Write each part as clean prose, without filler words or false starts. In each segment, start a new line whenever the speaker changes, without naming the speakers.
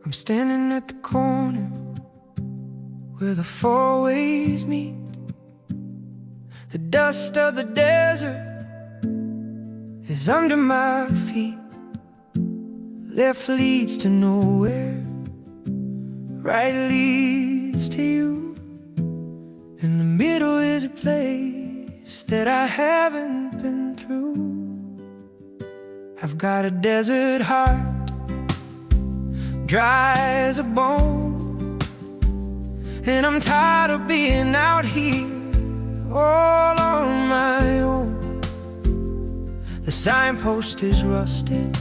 I'm standing at the corner where the four ways meet. The dust of the desert is under my feet. Left leads to nowhere, right leads to you. In the middle is a place that I haven't been through. I've got a desert heart, dry as a bone, and I'm tired of being out here all on my own. The signpost is rusted,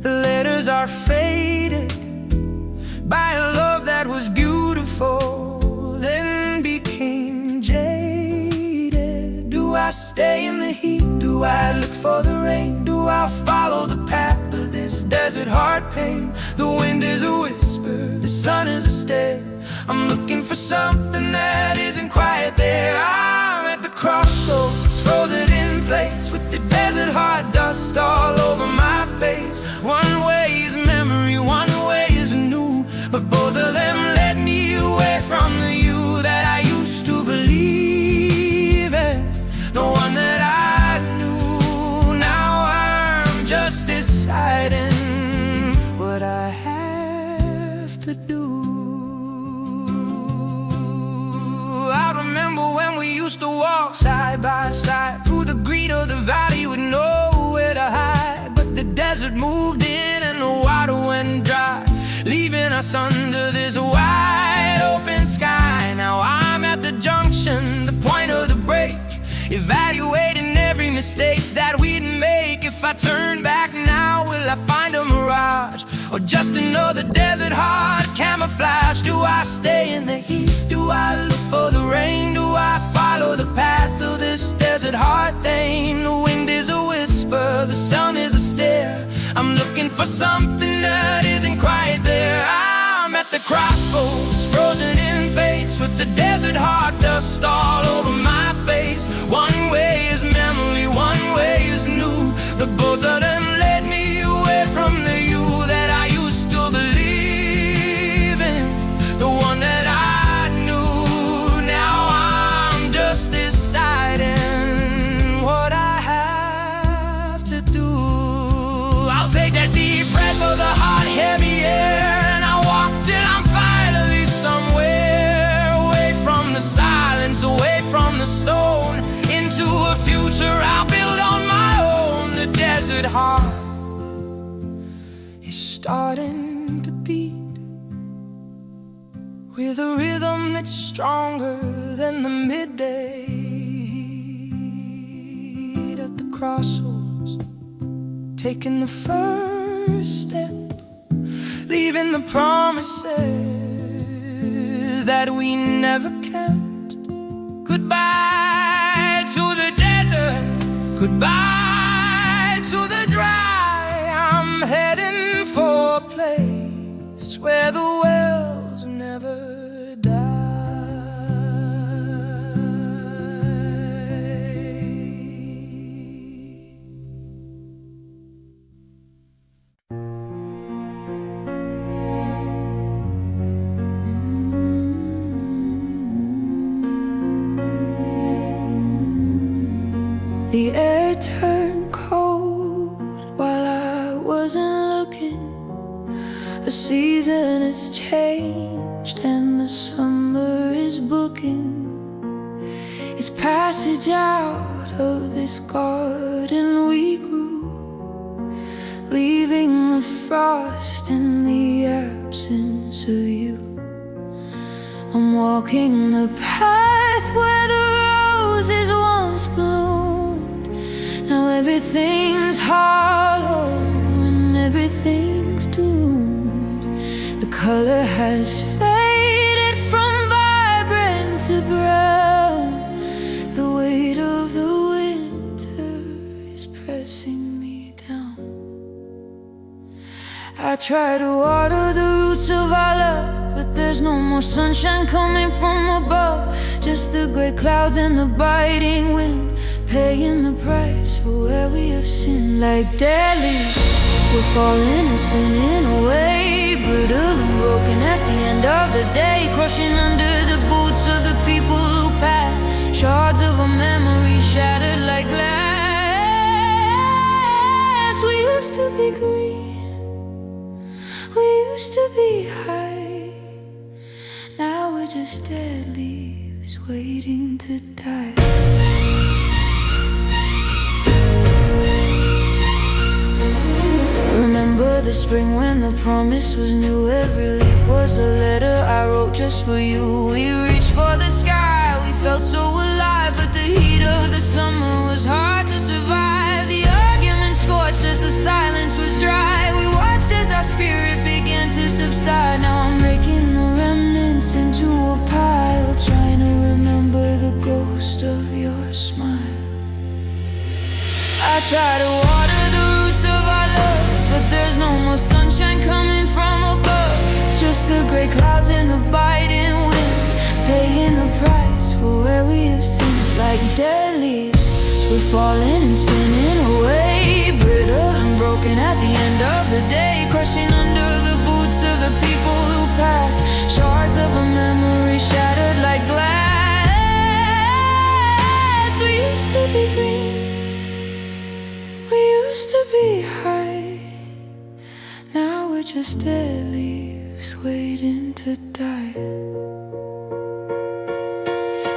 the letters are faded by a love that was beautiful, then became jaded. Do I stay in the heat? Do I look for the rain? Do I follow the path of this desert heart pain? The wind is a whisper, the sun is a stare. I'm looking for something that isn't quite there. I'm at the crossroads, frozen in place, with the desert heart dust all over my face. One way is memory, one way is new, but both of them led me away from the you that I used to believe in, the one that I knew. Now I'm just deciding what I have to do. I remember when we used to walk side by side through the green of the valley with nowhere to hide. But the desert moved in and the water went dry, leaving us under this wide open sky. Now I'm at the junction, the point of the break, evaluating every mistake that we'd make. If I turn back now, will I find a mirage, or just another desert heart camouflage? Do I stay in the heat? Do I look for the rain? Do I follow the path of this desert heart pain? The wind is a whisper, the sun is a stare. I'm looking for something that isn't quite there. I'm at the crossroads, frozen in place, with the desert heart dust all over my face. One way is memory, one way is new, the both of them led me away from the you that I used to believe in, the one that I knew. Now I'm just deciding what I have to do. I'll take that deep breath of the hot, heavy air, and I'll walk till I'm finally somewhere away from the silence, away from the stone, into a future I'll build on my own. The desert heart is starting to beat with a rhythm that's stronger than the midday heat. At the crossroads, taking the first step, leaving the promises that we never kept. Goodbye to the desert, goodbye to the dry. I'm heading for a place where the wells never die.
The air turned cold while I wasn't looking. The season has changed and the summer is booking its passage out of this garden we grew, leaving the frost and the absence of you. I'm walking the path where the roses once bloomed. Now everything's hollow and everything's doomed. The color has faded from vibrant to brown. The weight of the winter is pressing me down. I try to water the roots of our love, but there's no more sunshine coming from above. Just the gray clouds and the biting wind, paying the price for where we have sinned. Like dead leaves, we're falling and spinning away, the day, crushing under the boots of the people who pass. Shards of a memory shattered like glass. We used to be green, we used to be high. Now we're just dead leaves waiting to die. Remember the spring when the promise was new. Every leaf was a letter I wrote just for you. We reached for the sky, we felt so alive. But the heat of the summer was hard to survive. The arguments scorched as the silence was dry. We watched as our spirit began to subside. Now I'm breaking the remnants into a pile, trying to remember the ghost of your smile. I try to water the roots of our love, but there's no more sunshine coming from above. Just the gray clouds and the biting wind, paying the price for where we have sinned. Like dead leaves, we're falling and spinning away, brittle and broken at the end of the day, crushing under the boots of the people who pass. Shards of a memory shattered like glass. We used to be green, we used to be high. Now we're just dead leaves waiting to die.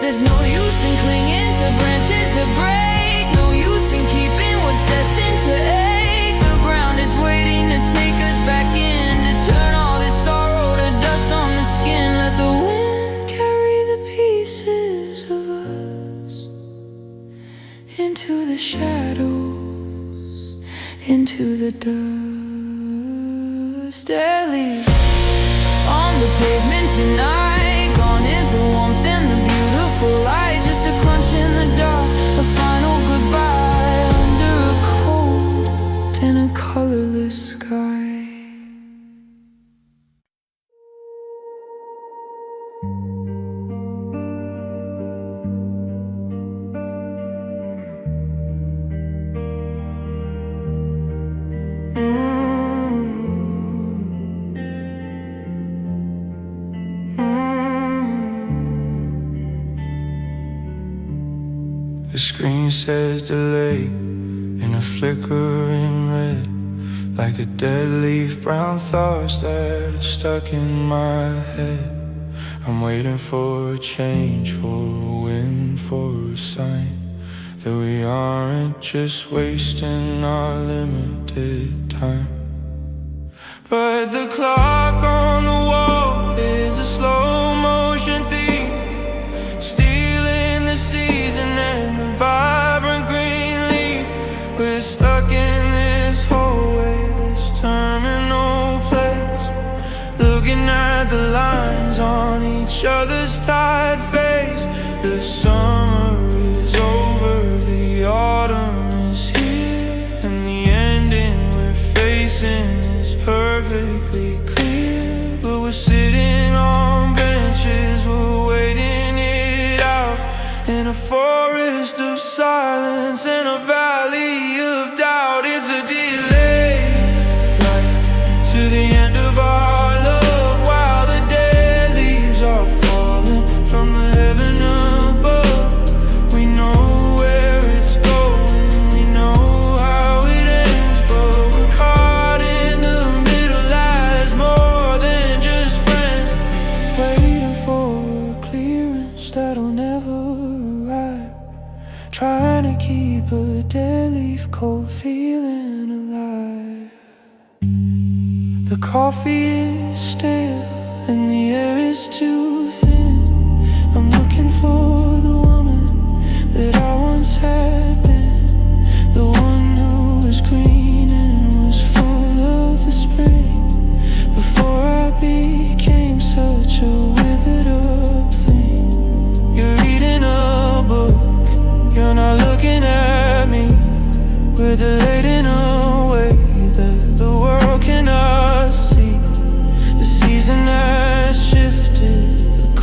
There's no use in clinging to branches that break, no use in keeping what's destined to ache. The ground is waiting to take us back in, to turn all this sorrow to dust on the skin. Let the wind carry the pieces of us into the shadows, into the dust. Dead leaves on the pavement tonight, gone is the warmth and the beautiful light. Just a crunch in the dark, a final goodbye under a cold and a colorless sky.
The screen says delay in a flickering red, like the dead leaf brown thoughts that are stuck in my head. I'm waiting for a change, for a wind, for a sign that we aren't just wasting our limited time. But the clock on the wall is a slow motion theme, stealing the season and the vibrant green leaf. We're stuck in this hallway, this terminal place, looking at the lines on each other's tired face. The summer is over, the autumn is here, and the ending we're facing is perfectly clear. But we're sitting on benches, we're waiting it out in a forest of silence, in a valley of doubt. It's a delayed flight to the end of our love, while the dead leaves are falling from the heaven above. We know where it's going, we know how it ends, but we're caught in the middle as more than just friends, waiting for a clearance that'll never arrive, trying to keep a dead leaf cold feeling alive. The coffee is stale and the air is too thin. I'm looking for the woman that I once had been, the one who was green and was full of the spring, before I became such a withered up thing. You're reading a book, you're not looking at me. We're delayed in a way that the world cannot see. The season has shifted, the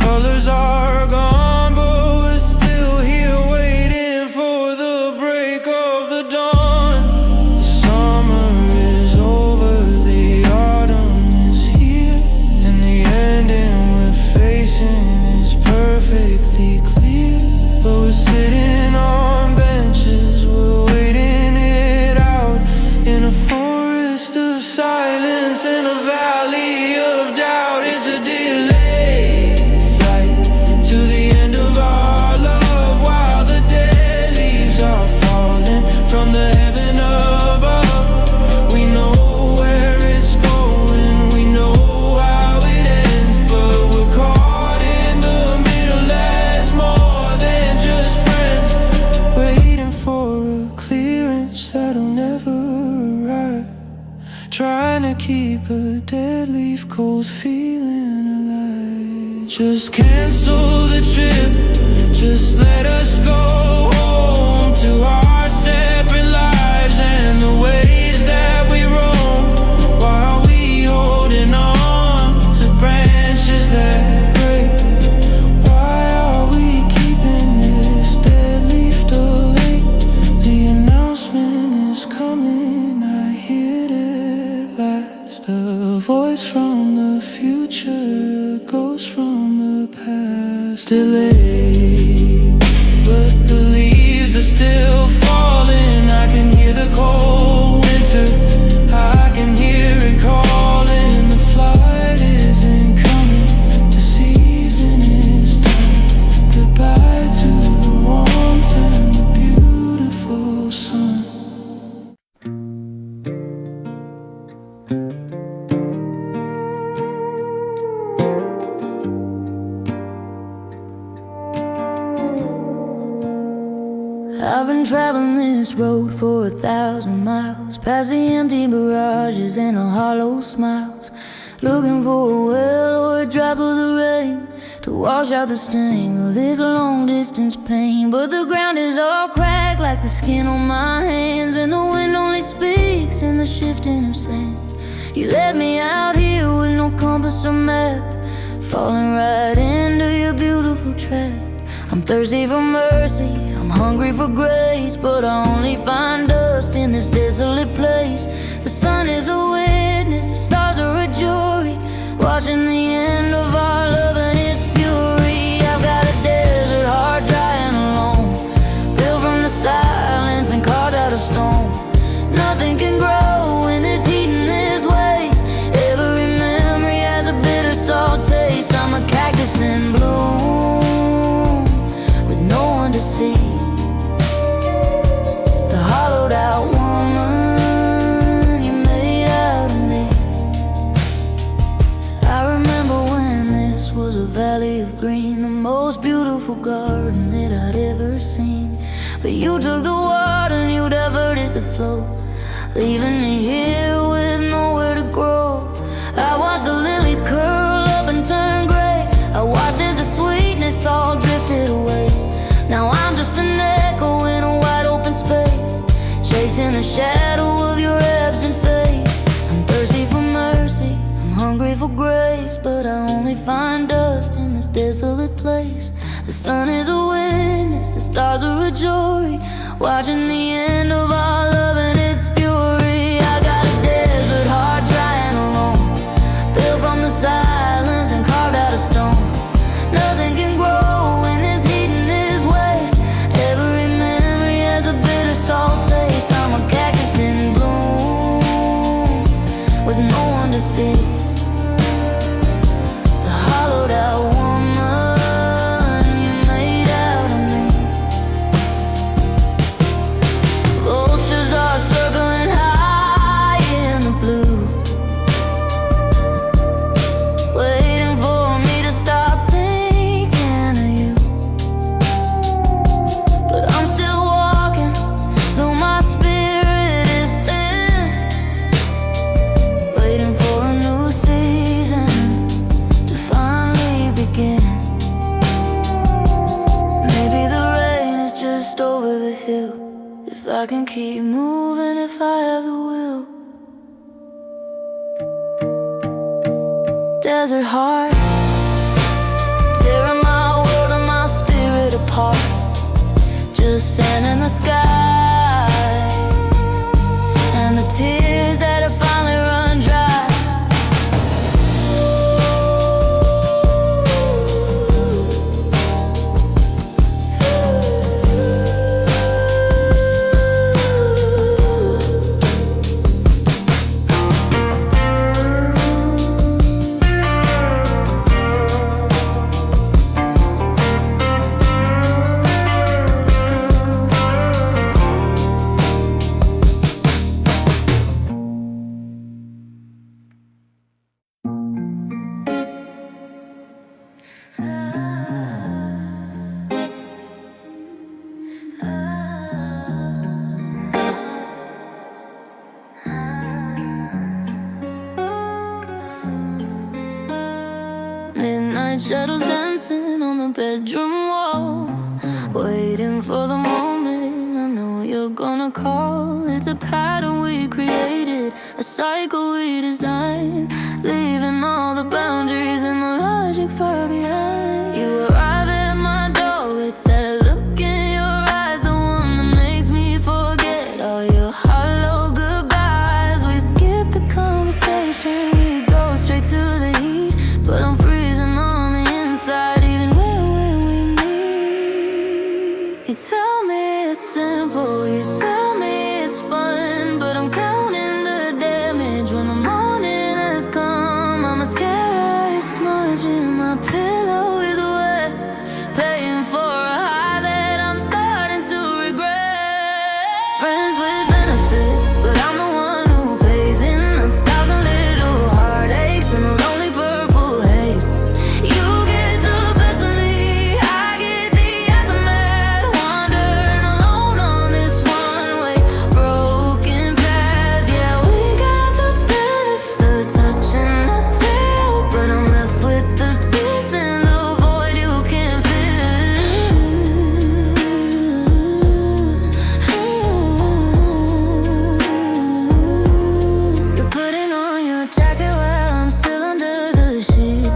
both feeling alive. Just cancel the trip, just let us go home to our separate lives and the ways that we roam. Why are we holding on to branches that break? Why are we keeping this dead leaf delayed? The announcement is coming, I hear it last. A voice from the future, a ghost from the past. Delayed, but the leaves are still falling. I can hear the cold winter, I can hear it calling. The flight isn't coming, the season is done. Goodbye to the warmth and the beautiful sun.
I've been traveling this road for 1,000 miles, past the empty barrages and the hollow smiles, looking for a well or a drop of the rain to wash out the sting of this long distance pain. But the ground is all cracked like the skin on my hands, and the wind only speaks in the shifting of sands. You led me out here with no compass or map, falling right into your beautiful trap. I'm thirsty for mercy, I'm hungry for grace, but I only find dust in this desolate place. The sun is a witness, the stars are a jury, watching the end of our love and its fury. I've got a desert heart dry and alone, built from the silence and carved out of stone. Nothing can grow in this heat and this waste, every memory has a bitter salt taste. I'm a cactus in bloom, no one to see, the hollowed out woman you made out of me. I remember when this was a valley of green, the most beautiful garden that I'd ever seen. But you took the water and you diverted the flow, leaving me here with nowhere to grow. I watched the lilies curl up and turn gray, I watched as the sweetness all drifted away. Now I'm just an echo in a wide open space, chasing the shadow of your absent face. I'm thirsty for mercy, I'm hungry for grace, but I only find dust in this desolate place. The sun is a witness, the stars are a jury, watching the end of our love and its fury. I got a desert heart dry and alone, built from the silence and carved out of stone. Nothing can grow in this heat and this waste, every memory has a bitter salt taste. I'm a cactus in bloom, with no one to see, the hollowed out woman you made out of me. Vultures are circling high in the blue, waiting for me to stop thinking of you. But I'm still walking, though my spirit is thin, waiting for a new season to finally begin. Maybe the rain is just over the hill, if I can keep moving, if I have the will. Desert heart, tearing my world and my spirit apart, just sand in the sky, and the tears that have finally run dry. Midnight shadows dancing on the bedroom wall, waiting for the moment I know you're gonna call. It's a pattern we created, a cycle we designed, leaving all the boundaries and the logic far behind. You arrive at my door with that look in your eyes, the one that makes me forget all your hollow goodbyes. We skip the conversation, we go straight to the heat, but I'm freezing on the inside even when we meet. You tell me it's simple, you tell me it's fun, but I'm counting the damage when the morning has come. I'm a scary smudge in my pillow is wet, paying for a high that I'm starting to regret. Friends with benefits, but I'm the one who pays in 1,000 little heartaches and a lonely purple haze. You get the best of me, I get the aftermath, wandering alone on this one-way broken path. Yeah, we got the benefit, touching the thrill, but I'm left with the tears and the void you can't fill. You're putting on your jacket while I'm still under the sheet,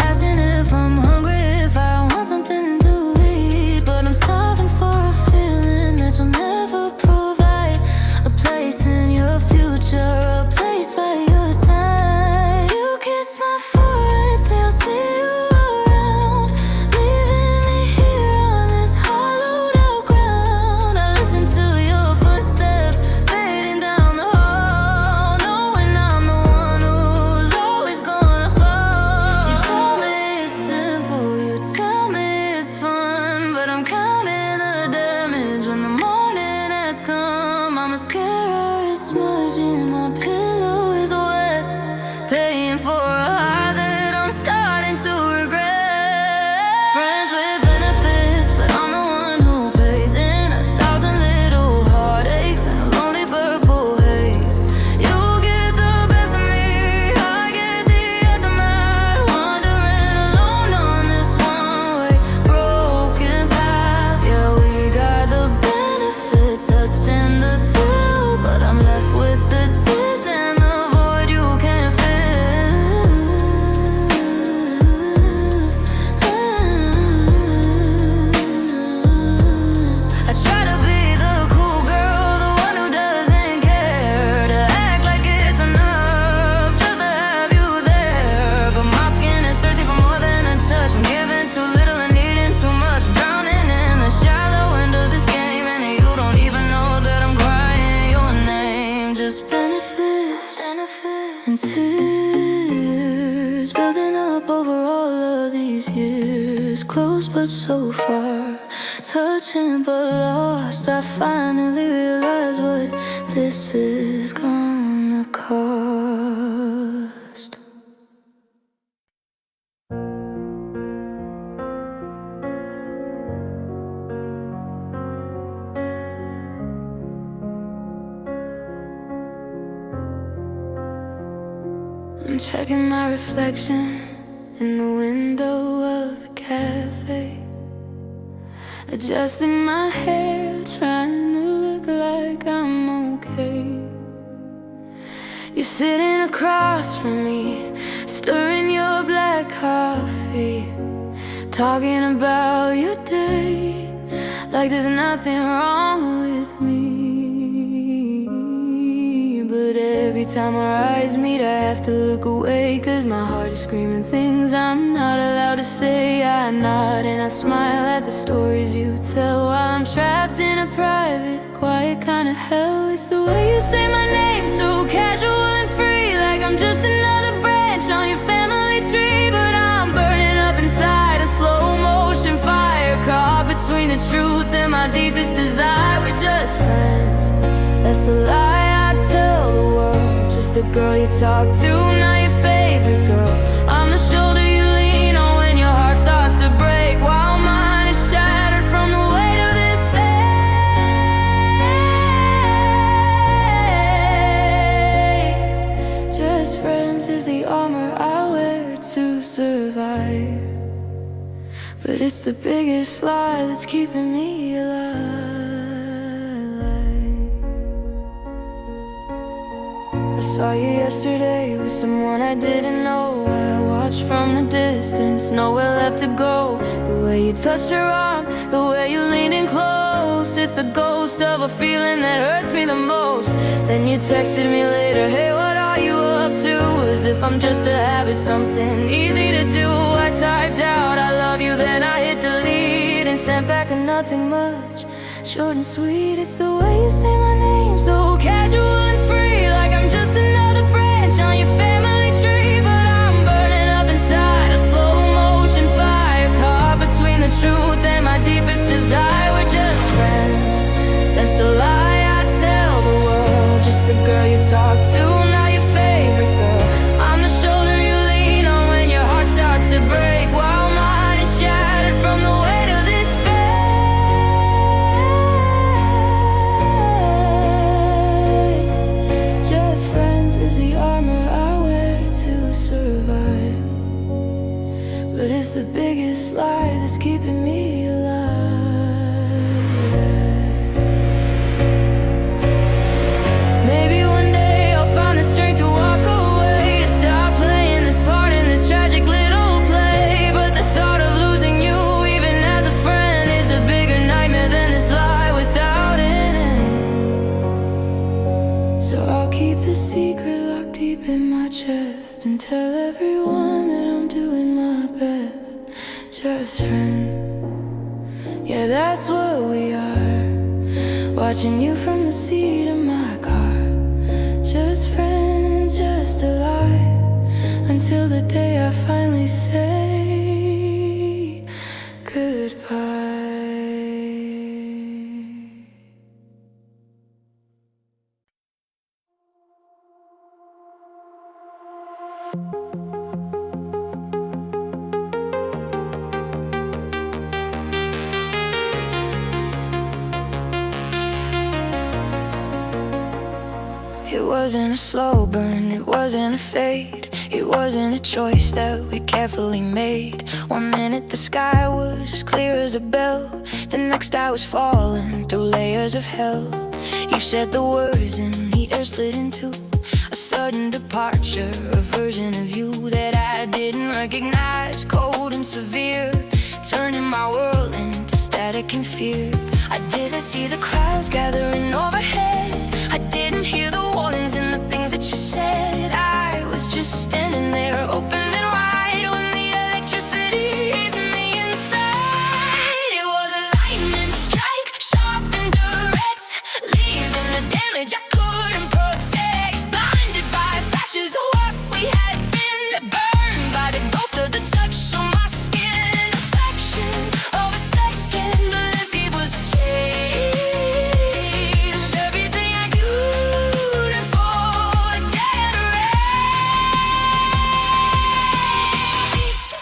asking if I'm hungry, if I want something to eat, but I'm starving for a feeling that you'll never provide, a place in your future, a place by your side. You kiss my forehead, say I'll see you around, leaving me here on this hollowed out ground. I listen to your footsteps fading down the hall, knowing I'm the one who's always gonna fall. You tell me it's simple, you tell me it's fun, but I'm counting the damage when the morning has come. I'm a scary smudge in my pillow is wet, paying for a high that I'm starting to regret. Friends with benefits, but I'm the one who pays in 1,000 little heartaches and a lonely purple haze. You get the best of me, I get the aftermath, wandering alone on this one-way broken path. Yeah, we got the benefits, touching the thrill, but I'm left with the tears and the void you can't fill. I try to be the cool girl, the one who doesn't care, to act like it's enough just to have you there, but my skin is thirsty for more than a touch. I'm giving too little and needing too much, drowning in the shallow end of this game, and you don't even know that I'm crying your name. Just benefits and tears building up over all of these years, close but so far, touching but lost. I finally realize what this is gonna cost. I'm checking my reflection in the window of the cafe, adjusting my hair, trying to look like I'm okay. You're sitting across from me, stirring your black coffee, talking about your day like there's nothing wrong with me. But every time our eyes meet, I have to look away, 'cause my heart is screaming things I'm not allowed to say. I nod and I smile at the stories you tell while I'm trapped in a private, quiet kind of hell. It's the way you say my name, so casual and free, like I'm just another branch on your family tree. But I'm burning up inside, a slow motion fire, caught between the truth and my deepest desire. We're just friends, that's the lie I tell the world. Just a girl you talk to, not your favorite girl. I'm the shoulder you lean on when your heart starts to break, while mine is shattered from the weight of this fate. Just friends is the armor I wear to survive. But it's the biggest lie that's keeping me alive. I saw you yesterday with someone I didn't know. I watched from the distance, nowhere left to go. The way you touched her arm, the way you leaned in close, it's the ghost of a feeling that hurts me the most. Then you texted me later, hey, what are you up to? As if I'm just a habit, something easy to do. I typed out, I love you, then I hit delete and sent back a nothing much, short and sweet. It's the way you say my name, so casual and free, like I'm just another branch on your family tree. But I'm burning up inside, a slow motion fire, caught between the truth and my deepest desire. We're just friends, that's the lie I tell the world. Just the girl you talk to, not your favorite girl. I'm the shoulder you lean on when your heart starts to break, while mine is shattered from the weight of this fate. Just friends is the armor I wear to survive. But it's the biggest lie that's keeping me alive. Maybe one day I'll find the strength to walk away, to stop playing this part in this tragic little play. But the thought of losing you, even as a friend, is a bigger nightmare than this lie without an end. So I'll keep the secret locked deep in my chest and tell everyone that I'm doing my best. Just friends, yeah, that's what we are. Watching you from the seat of my car. Just friends, just alive, until the day I finally say goodbye. It wasn't a slow burn, it wasn't a fade. It wasn't a choice that we carefully made. One minute the sky was as clear as a bell, the next I was falling through layers of hell. You said the words and the air split in two. A sudden departure, a version of you that I didn't recognize, cold and severe, turning my world into static and fear. I didn't see the clouds gathering overhead, I didn't hear the warnings and the things that you said. I was just standing there, open and wide, when the electricity hit me inside. It was a lightning strike, sharp and direct, leaving the damage I couldn't protect. Blinded by flashes of what we had been, burned by the ghost of the touch on my skin. A fraction of a second, as it was changed. Everything I beautiful, dead erased.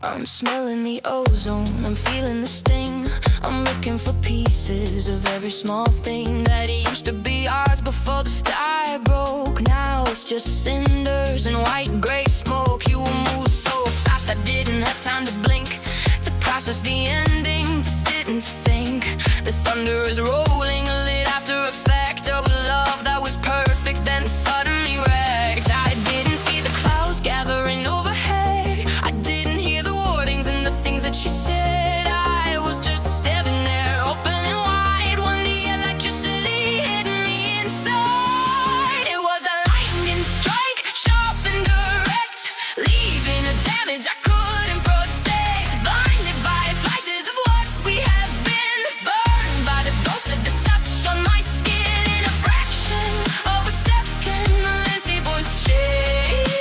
I'm smelling the ozone, I'm feeling the sting. I'm looking for pieces of every small thing that used to be ours before the sky broke. Now it's just cinders and white gray smoke. You moved so fast I didn't have time to blink, to process the ending, to sit and to think. The thunder is rolling, a lit after effect of a love that was perfect, then suddenly wrecked. I didn't see the clouds gathering overhead, I didn't hear the warnings and the things that she said. I was just standing there, open and wide, when the electricity hit me inside. It was a lightning strike, sharp and direct, leaving a damage I couldn't protect. Blinded by flashes of what we have been, burned by the ghost of the touch on my skin. In a fraction of a second, the landscape was changed.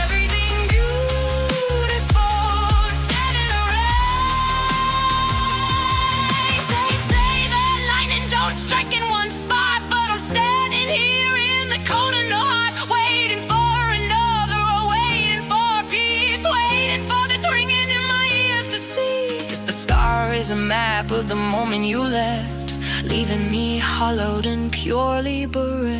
Everything beautiful, dead and erased. They say that lightning don't strike in one spot, but I'm standing here in the cold and the hot, waiting for another, or waiting for peace, waiting for this ringing in my ears to see. 'Cause the scar is a map of the moment you left, leaving me hollowed and purely bereft.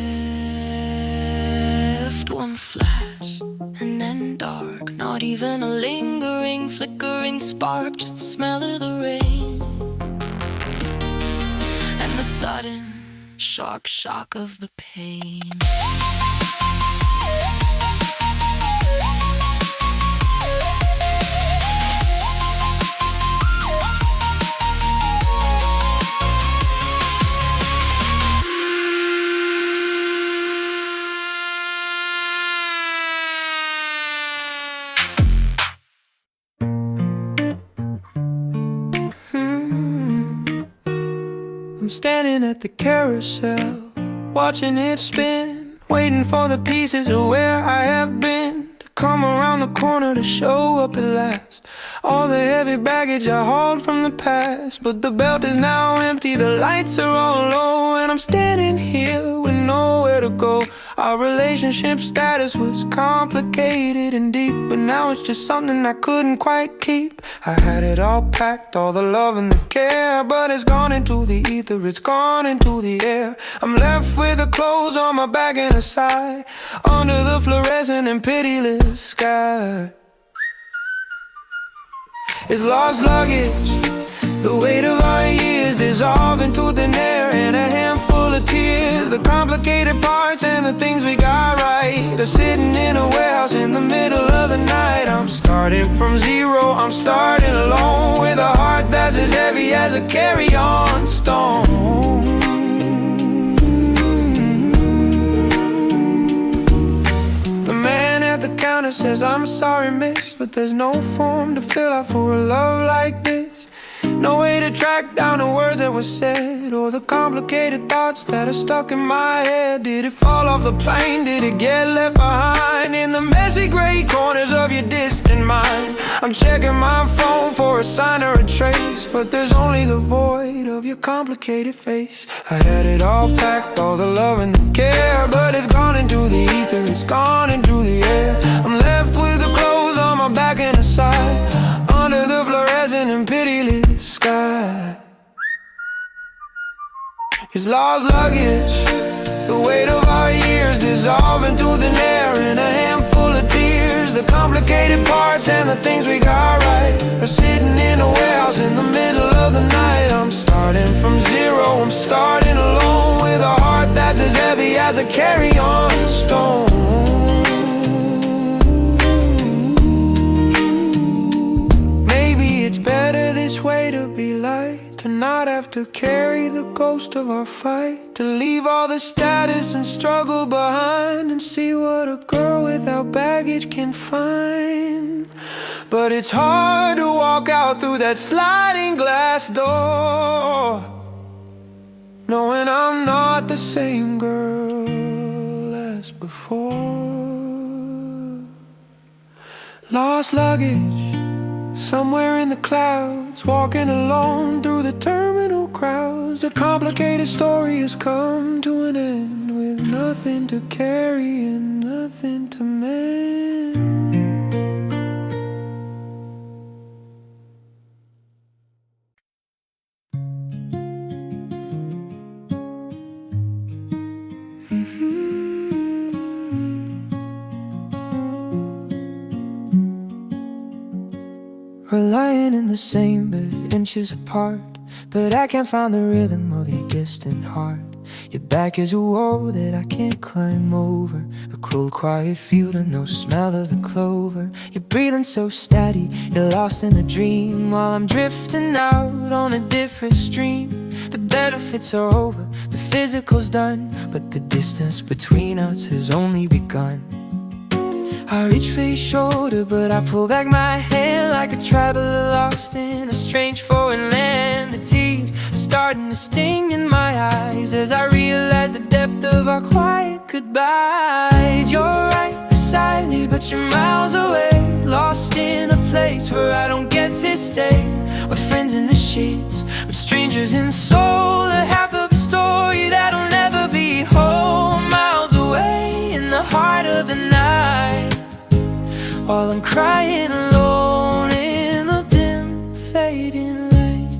One flash and then dark. Not even a lingering, flickering spark, just the smell of the rain and the sudden shock of the pain.
I'm standing at the carousel, watching it spin, waiting for the pieces of where I have been to come around the corner to show up at last. All the heavy baggage I hauled from the past, but the belt is now empty, the lights are all low, and I'm standing here with nowhere to go. Our relationship status was complicated and deep, but now it's just something I couldn't quite keep. I had it all packed, all the love and the care, but it's gone into the ether, it's gone into the air. I'm left with the clothes on my back and a sigh under the fluorescent and pitiless sky. It's lost luggage, the weight of our years dissolve into thin air, and a handful of tears. The complicated parts and the things we got right are sitting in a warehouse in the middle of the night. I'm starting from zero, I'm starting alone, with a heart that's as heavy as a carry-on stone. The man at the counter says, "I'm sorry, miss, but there's no form to fill out for a love like this. No way to track down the words that were said, or the complicated thoughts that are stuck in my head. Did it fall off the plane? Did it get left behind in the messy gray corners of your distant mind? I'm checking my phone for a sign or a trace, but there's only the void of your complicated face. I had it all packed, all the love and the care, but it's gone into the ether, it's gone into the air. I'm left with the clothes on my back and a sigh under the fluorescent and pitiless sky. It's lost luggage, the weight of our years dissolve into thin air, and a handful of tears. The complicated parts and the things we got right are sitting in a warehouse in the middle of the night. I'm starting from zero, I'm starting alone, with a heart that's as heavy as a carry-on stone. Better this way to be light, to not have to carry the ghost of our fight, to leave all the status and struggle behind, and see what a girl without baggage can find. But it's hard to walk out through that sliding glass door, knowing I'm not the same girl as before. Lost luggage somewhere in the clouds, walking alone through the terminal crowds. A complicated story has come to an end, with nothing to carry and nothing to mend. We're lying in the same bed, inches apart, but I can't find the rhythm of your distant heart. Your back is a wall that I can't climb over, a cold quiet field and no smell of the clover. You're breathing so steady, you're lost in a dream, while I'm drifting out on a different stream. The benefits are over, the physical's done, but the distance between us has only begun. I reach for your shoulder, but I pull back my hand like a traveler lost in a strange foreign land. The tears are starting to sting in my eyes as I realize the depth of our quiet goodbyes. You're right beside me, but you're miles away, lost in a place where I don't get to stay. We're friends in the sheets, but strangers in soul. A half of a story that'll never be whole. Miles away in the heart of the night, while I'm crying alone in the dim, fading light.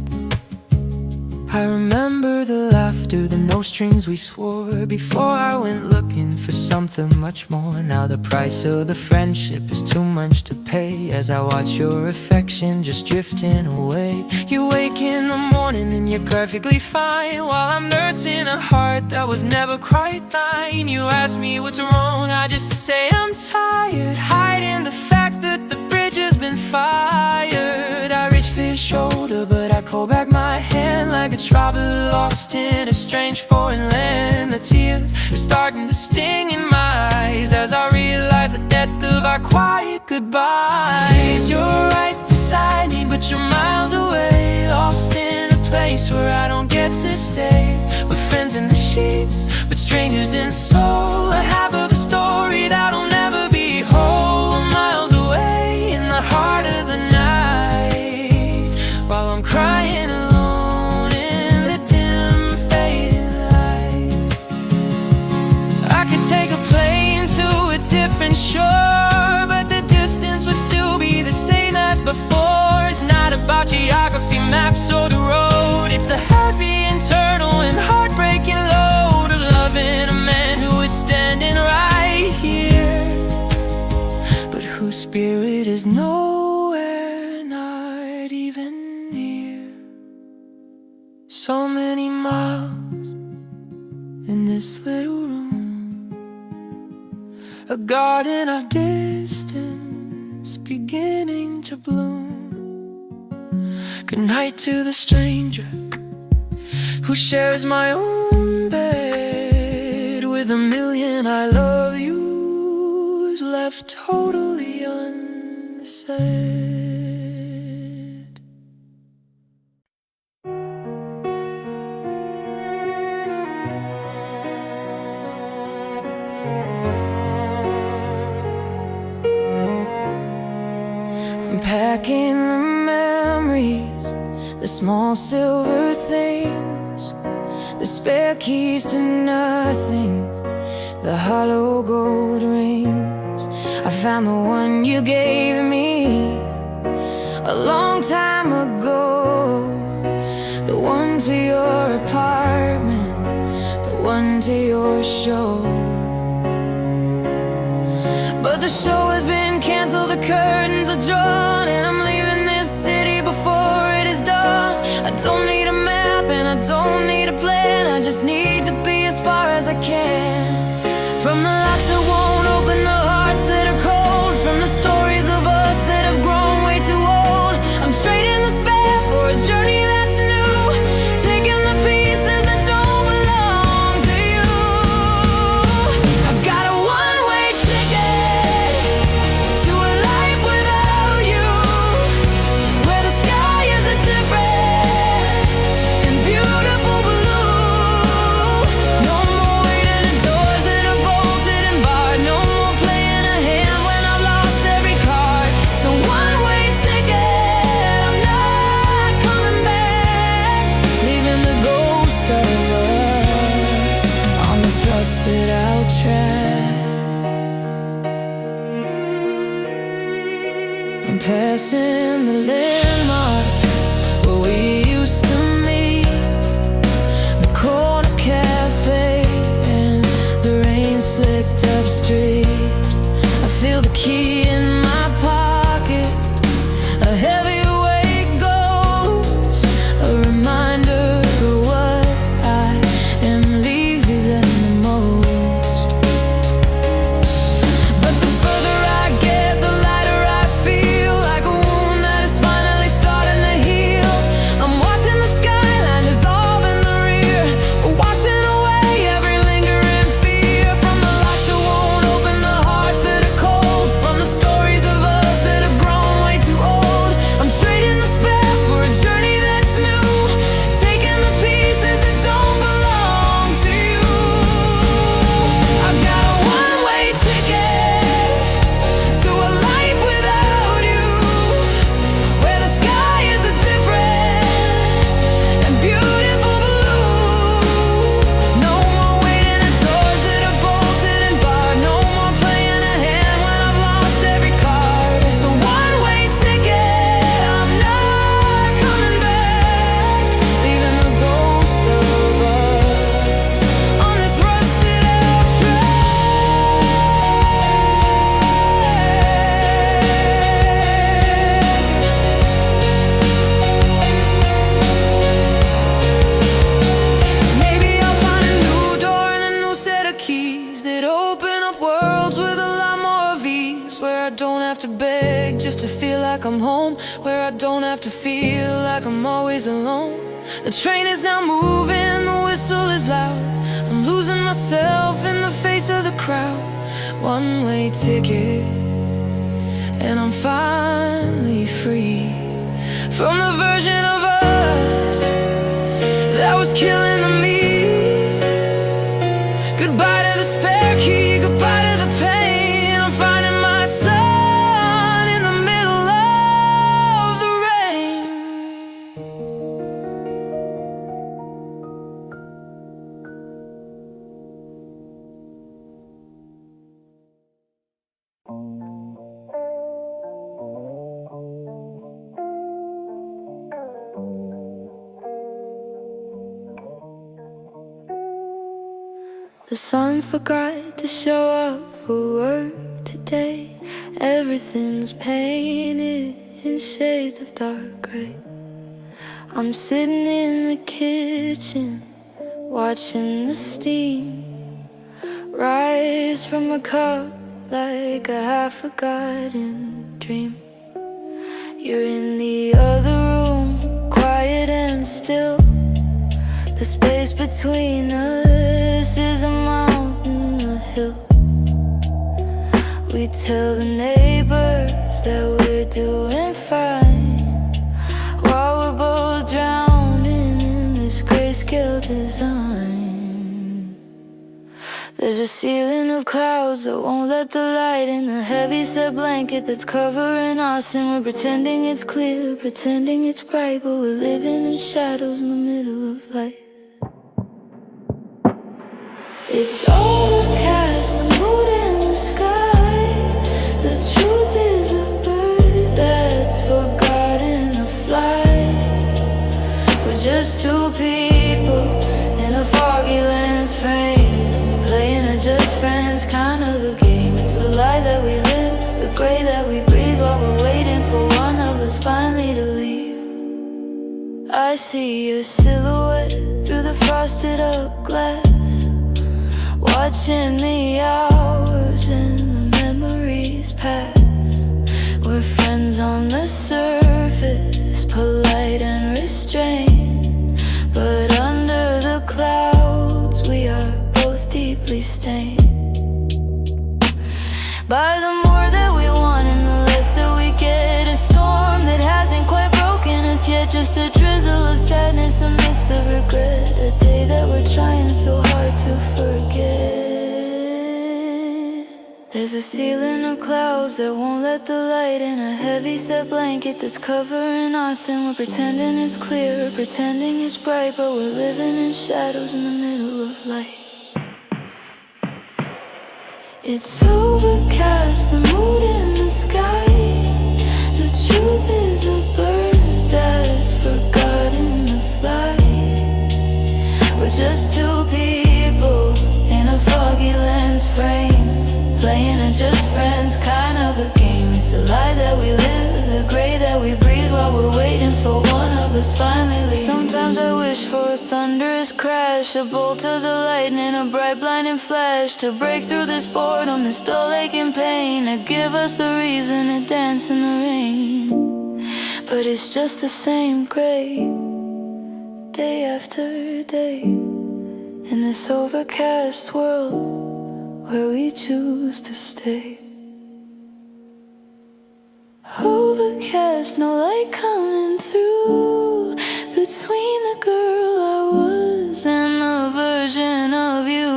I remember the laughter, the no strings we swore before I went looking for something much more. Now the price of the friendship is too much to pay, as I watch your affection just drifting away. You wake in the morning and you're perfectly fine, while I'm nursing a heart that was never quite thine. You ask me what's wrong, I just say I'm tired, hiding the fact that the bridge has been fired. I reach for your shoulder, but I call back my hand like a traveler lost in a strange foreign land. The tears are starting to sting in my eyes as I realize the depth of our quiet goodbyes. You're right beside me, but you're miles away, lost in a place where I don't get to stay. We're friends in the sheets, but strangers in soul, a half of a story that'll never be whole. We're miles away in the heart of the night, while I'm crying alone in the dim faded light. I could take a plane to a different shore, but the distance would still be the same as before. It's not about geography, maps, or the road. It's the heavy internal and heartbreaking load of loving a man who is standing right here, but whose spirit is nowhere, not even near. So many miles in this little room, a garden of distance beginning to bloom. Good night to the stranger who shares my own bed, with a million I love yous left totally unsaid. I'm packing the memories, the small silver things, the spare keys to nothing, the hollow gold rings. I found the one you gave me a long time ago, the one to your apartment, the one to your show. But the show has been canceled, the curtains are drawn, and I'm leaving this city before it is done. I don't need a map and I don't need a plan, I just need to be as far as I can. From the locks that won't open, the hearts that are cold, from the stories of us that have grown way too old. I'm trading the spare for a journey that's new, taking the pieces that don't belong to you. I've got a one-way ticket to a life without you, where the sky is a different and beautiful blue. No more waiting at doors that are bolted and barred, no more playing a hand when I've lost every card. It's a one-way ticket, I'm not coming back, leaving the ghost of us on this rusted out track. I'm passing the landmark where we used to meet, the corner cafe and the rain-slicked up street. I feel the key in my pocket, a heavyweight ghost, a reminder of what I am leaving the most. But the further I get, the lighter I feel, like a wound that is finally starting to heal. I'm watching the skyline dissolve in the rear, washing away every lingering fear. From the locks that won't open, the hearts that are cold, from the stories of us that have grown way too old.
where I don't have to beg just to feel like I'm home, where I don't have to feel like I'm always alone. The train is now moving, the whistle is loud. I'm losing myself in the face of the crowd. One-way ticket, and I'm finally free from the version of us that was killing me. Goodbye to the spare key, goodbye to the pain. I'm finding my sun in the middle of the rain. The sun forgot to show up for work today. Everything's painted in shades of dark gray. I'm sitting in the kitchen, watching the steam rise from a cup like a half-forgotten dream. You're in the other room, quiet and still. The space between us is a mountain, a hill. We tell the neighbors that we're doing fine, while we're both drowning in this grayscale design. There's a ceiling of clouds that won't let the light in, a heavy set blanket that's covering us, and we're pretending it's clear, pretending it's bright, but we're living in shadows in the middle of light. It's overcast, the moon in the sky. The truth is a bird that's forgotten to fly. We're just two people in a foggy lens frame, playing a just friends kind of a game. It's the lie that we live, the gray that we breathe, while we're waiting for one of us finally to leave. I see your silhouette through the frosted up glass, watching the hours and the memories pass. We're friends on the surface, polite and restrained, but under the clouds we are both deeply stained by the more that we want and the less that we get. A storm that hasn't quite broken us yet, just a drizzle of sadness, a mist of regret, a day that we're trying so hard to forget. There's a ceiling of clouds that won't let the light in, a heavy set blanket that's covering us, and we're pretending it's clear, pretending it's bright, but we're living in shadows in the middle of light. It's overcast, the moon in the sky. The truth is a bird that's forgotten to fly. We're just two people in a foggy lens frame, playing a just friends kind of a game. It's the lie that we live, the gray that we breathe, while we're waiting for one of us finally leave. Sometimes I wish for a thunderous crash, a bolt of the lightning, a bright blinding flash, to break through this boredom, this dull aching pain, to give us the reason to dance in the rain. But it's just the same gray, day after day, in this overcast world where we choose to stay. Overcast, no light coming through, between the girl I was and the version of you.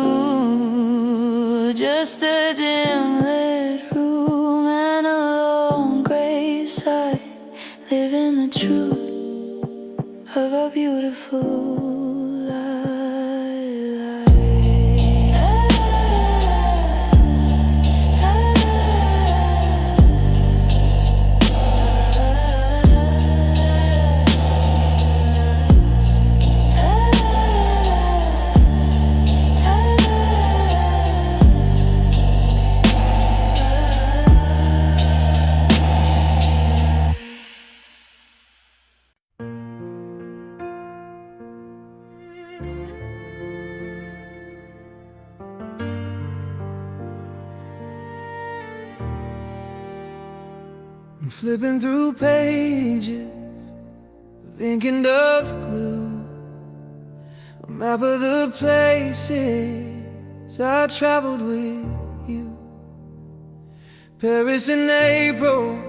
Just a dim lit room and a long gray side, living the truth of our beautiful life.
I'm flipping through pages of ink and of glue, a map of the places I traveled with you. Paris in April,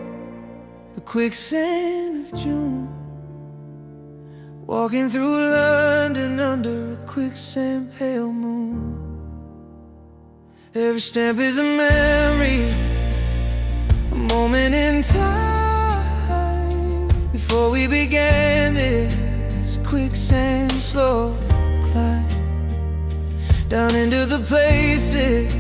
the quicksand of June, walking through London under a quicksand pale moon. Every stamp is a memory, a moment in time, before we began this quicksand slow climb down into the places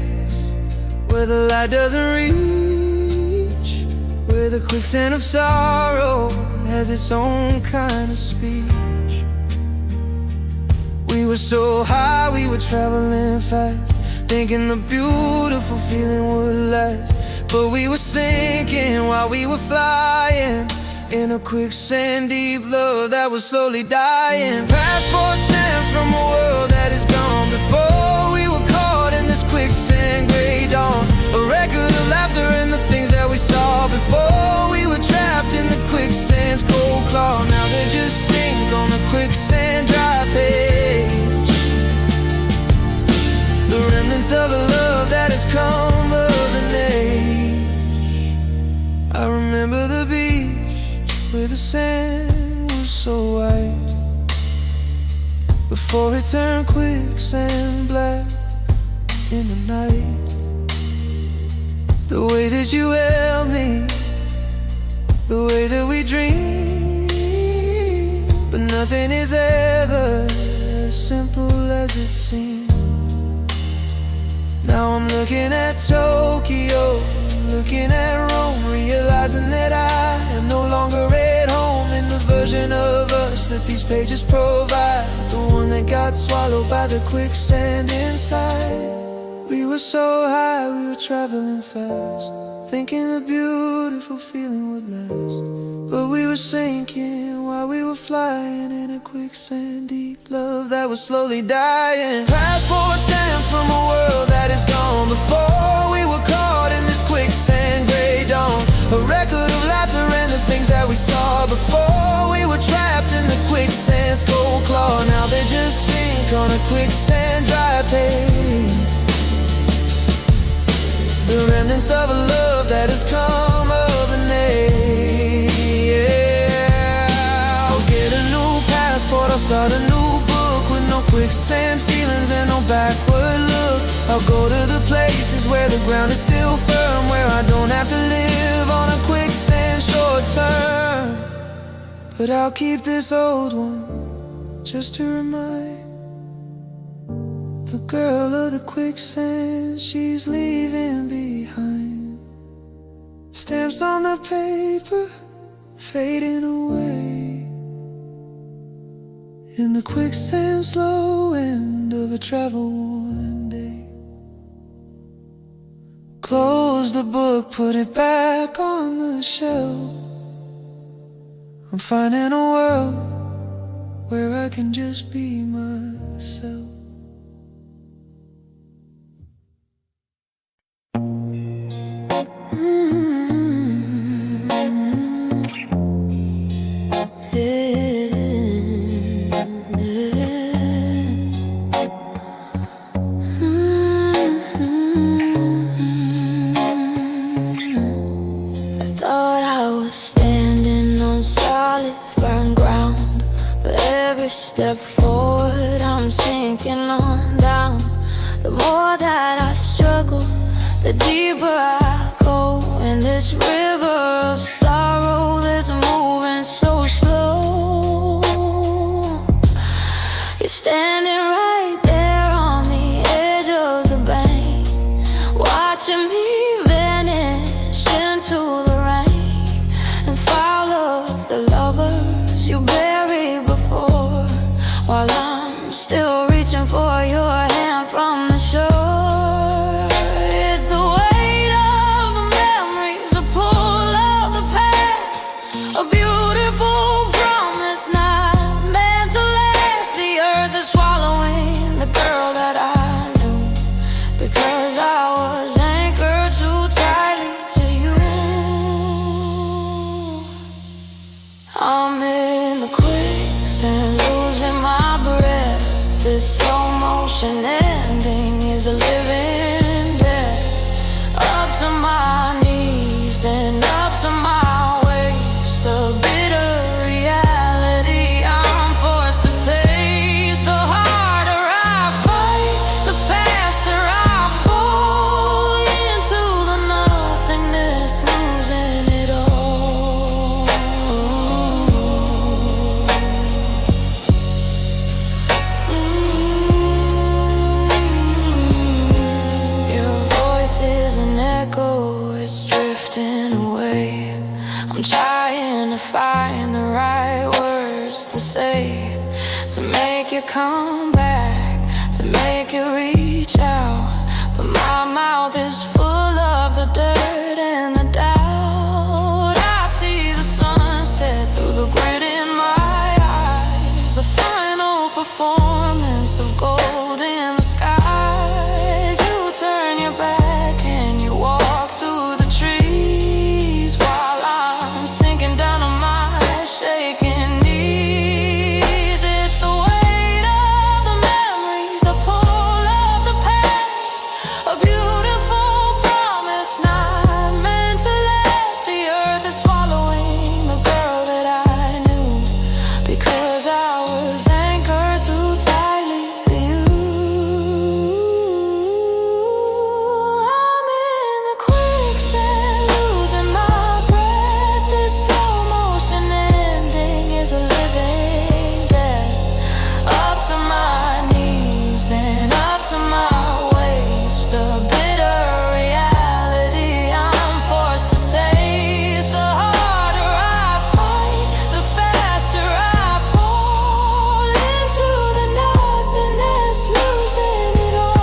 where the light doesn't reach, where the quicksand of sorrow has its own kind of speech. We were so high, we were traveling fast, thinking the beautiful feeling would last. But we were sinking while we were flying in a quicksand deep love that was slowly dying. Passport stamps from a world that is gone, before we were caught in this quicksand gray dawn. A record of laughter and the things that we saw, before we were trapped in the quicksand's cold claw. Now they just stink on a quicksand dry page, the remnants of a love that has come of an age. I remember the beach where the sand was so white, before it turned quicksand black in the night. The way that you held me, the way that we dreamed, but nothing is ever as simple as it seems. Now I'm looking at Tokyo, looking at Rome, realizing that I am no longer at home in the version of us that these pages provide, the one that got swallowed by the quicksand inside. We were so high, we were traveling fast, thinking the beautiful feeling would last. But we were sinking while we were flying in a quicksand deep love that was slowly dying. Passport stamps from a world that is gone, before we were caught in this quicksand gray dawn. A record of laughter and the things that we saw, before we were trapped in the quicksand's cold claw. Now they just stink on a quicksand dry page, the remnants of a love that has come of an age. Yeah, I'll get a new passport, I'll start a new book with no quicksand feelings and no backward look. I'll go to the places where the ground is still firm, where I don't have to live on a quicksand short term. But I'll keep this old one just to remind the girl of the quicksand she's leaving behind. Stamps on the paper fading away in the quicksand slow end of a travel-worn day. Close the book, put it back on the shelf. I'm finding a world where I can just be myself.
Step forward, I'm sinking on down. The more that I struggle, the deeper I go in this river of sorrow that's moving so slow. You're standing right there on the edge of the bank, watching me vanish into the rain, and follow the lovers you buried before, while I'm still reaching for your hand from the shore. It's the weight of the memories that pull away. I'm trying to find the right words to say, to make you come back, to make you reach out. But my mouth is full of the dirt and the doubt. I see the sunset through the grit in my eyes, a final performance of gold in the skies. You turn your back and you walk through the trees while I'm sinking down on my shaking knees. It's the weight of the memories, the pull of the past, a beautiful promise not meant to last. The earth is swallowing the girl that I knew because I was anchored too tightly to you. I'm in the quicksand, losing my breath. This slow motion ending is a living death. Up to my knees, then up to my waist. The bitter reality I'm forced to taste. The harder I fight, the faster I fall into the nothingness, losing it all.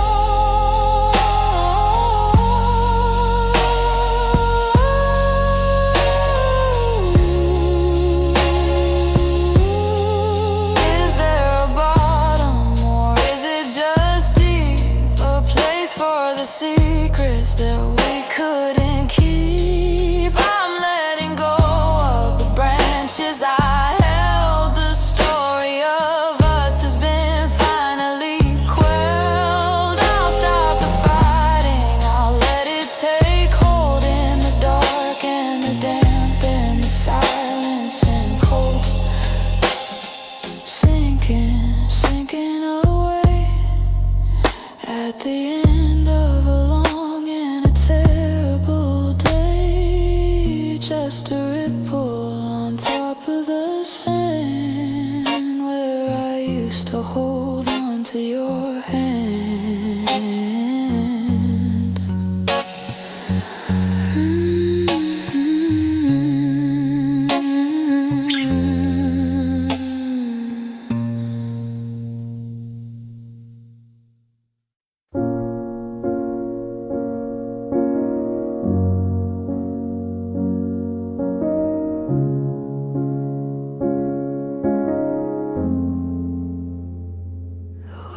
Is there a bottom, or is it just deep? A place for the secrets that we couldn't keep. I'm letting go of the branches I held. The story of us has been finally quelled. I'll stop the fighting, I'll let it take hold in the dark and the damp and the silence and cold. Sinking away at the end of a long and a terrible day. Just a ripple on top of the sand where I used to hold on to your hand.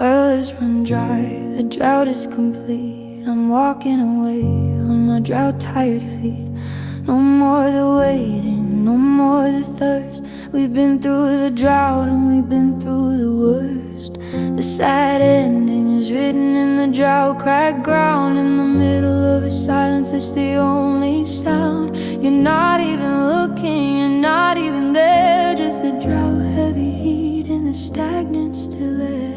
Well has run dry, the drought is complete. I'm walking away on my drought-tired feet. No more the waiting, no more the thirst. We've been through the drought and we've been through the worst. The sad ending is written in the drought, cracked ground in the middle of a silence that's the only sound. You're not even looking, you're not even there. Just the drought-heavy heat and the stagnant still air.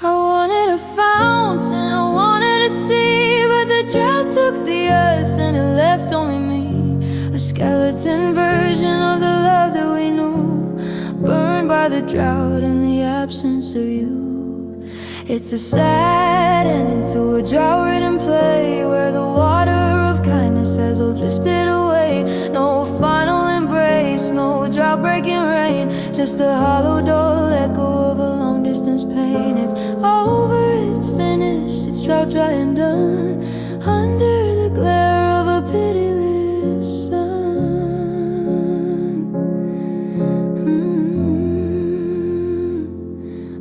I wanted a fountain, I wanted a sea, but the drought took the us and it left only me. A skeleton version of the love that we knew, burned by the drought and the absence of you. It's a sad ending to a drought-ridden play where the water of kindness has all drifted away. No final embrace, no drought-breaking rain, just a hollow dull echo of a long-distance pain. It's over, it's finished, it's drought dry and done, under the glare of a pitiless sun.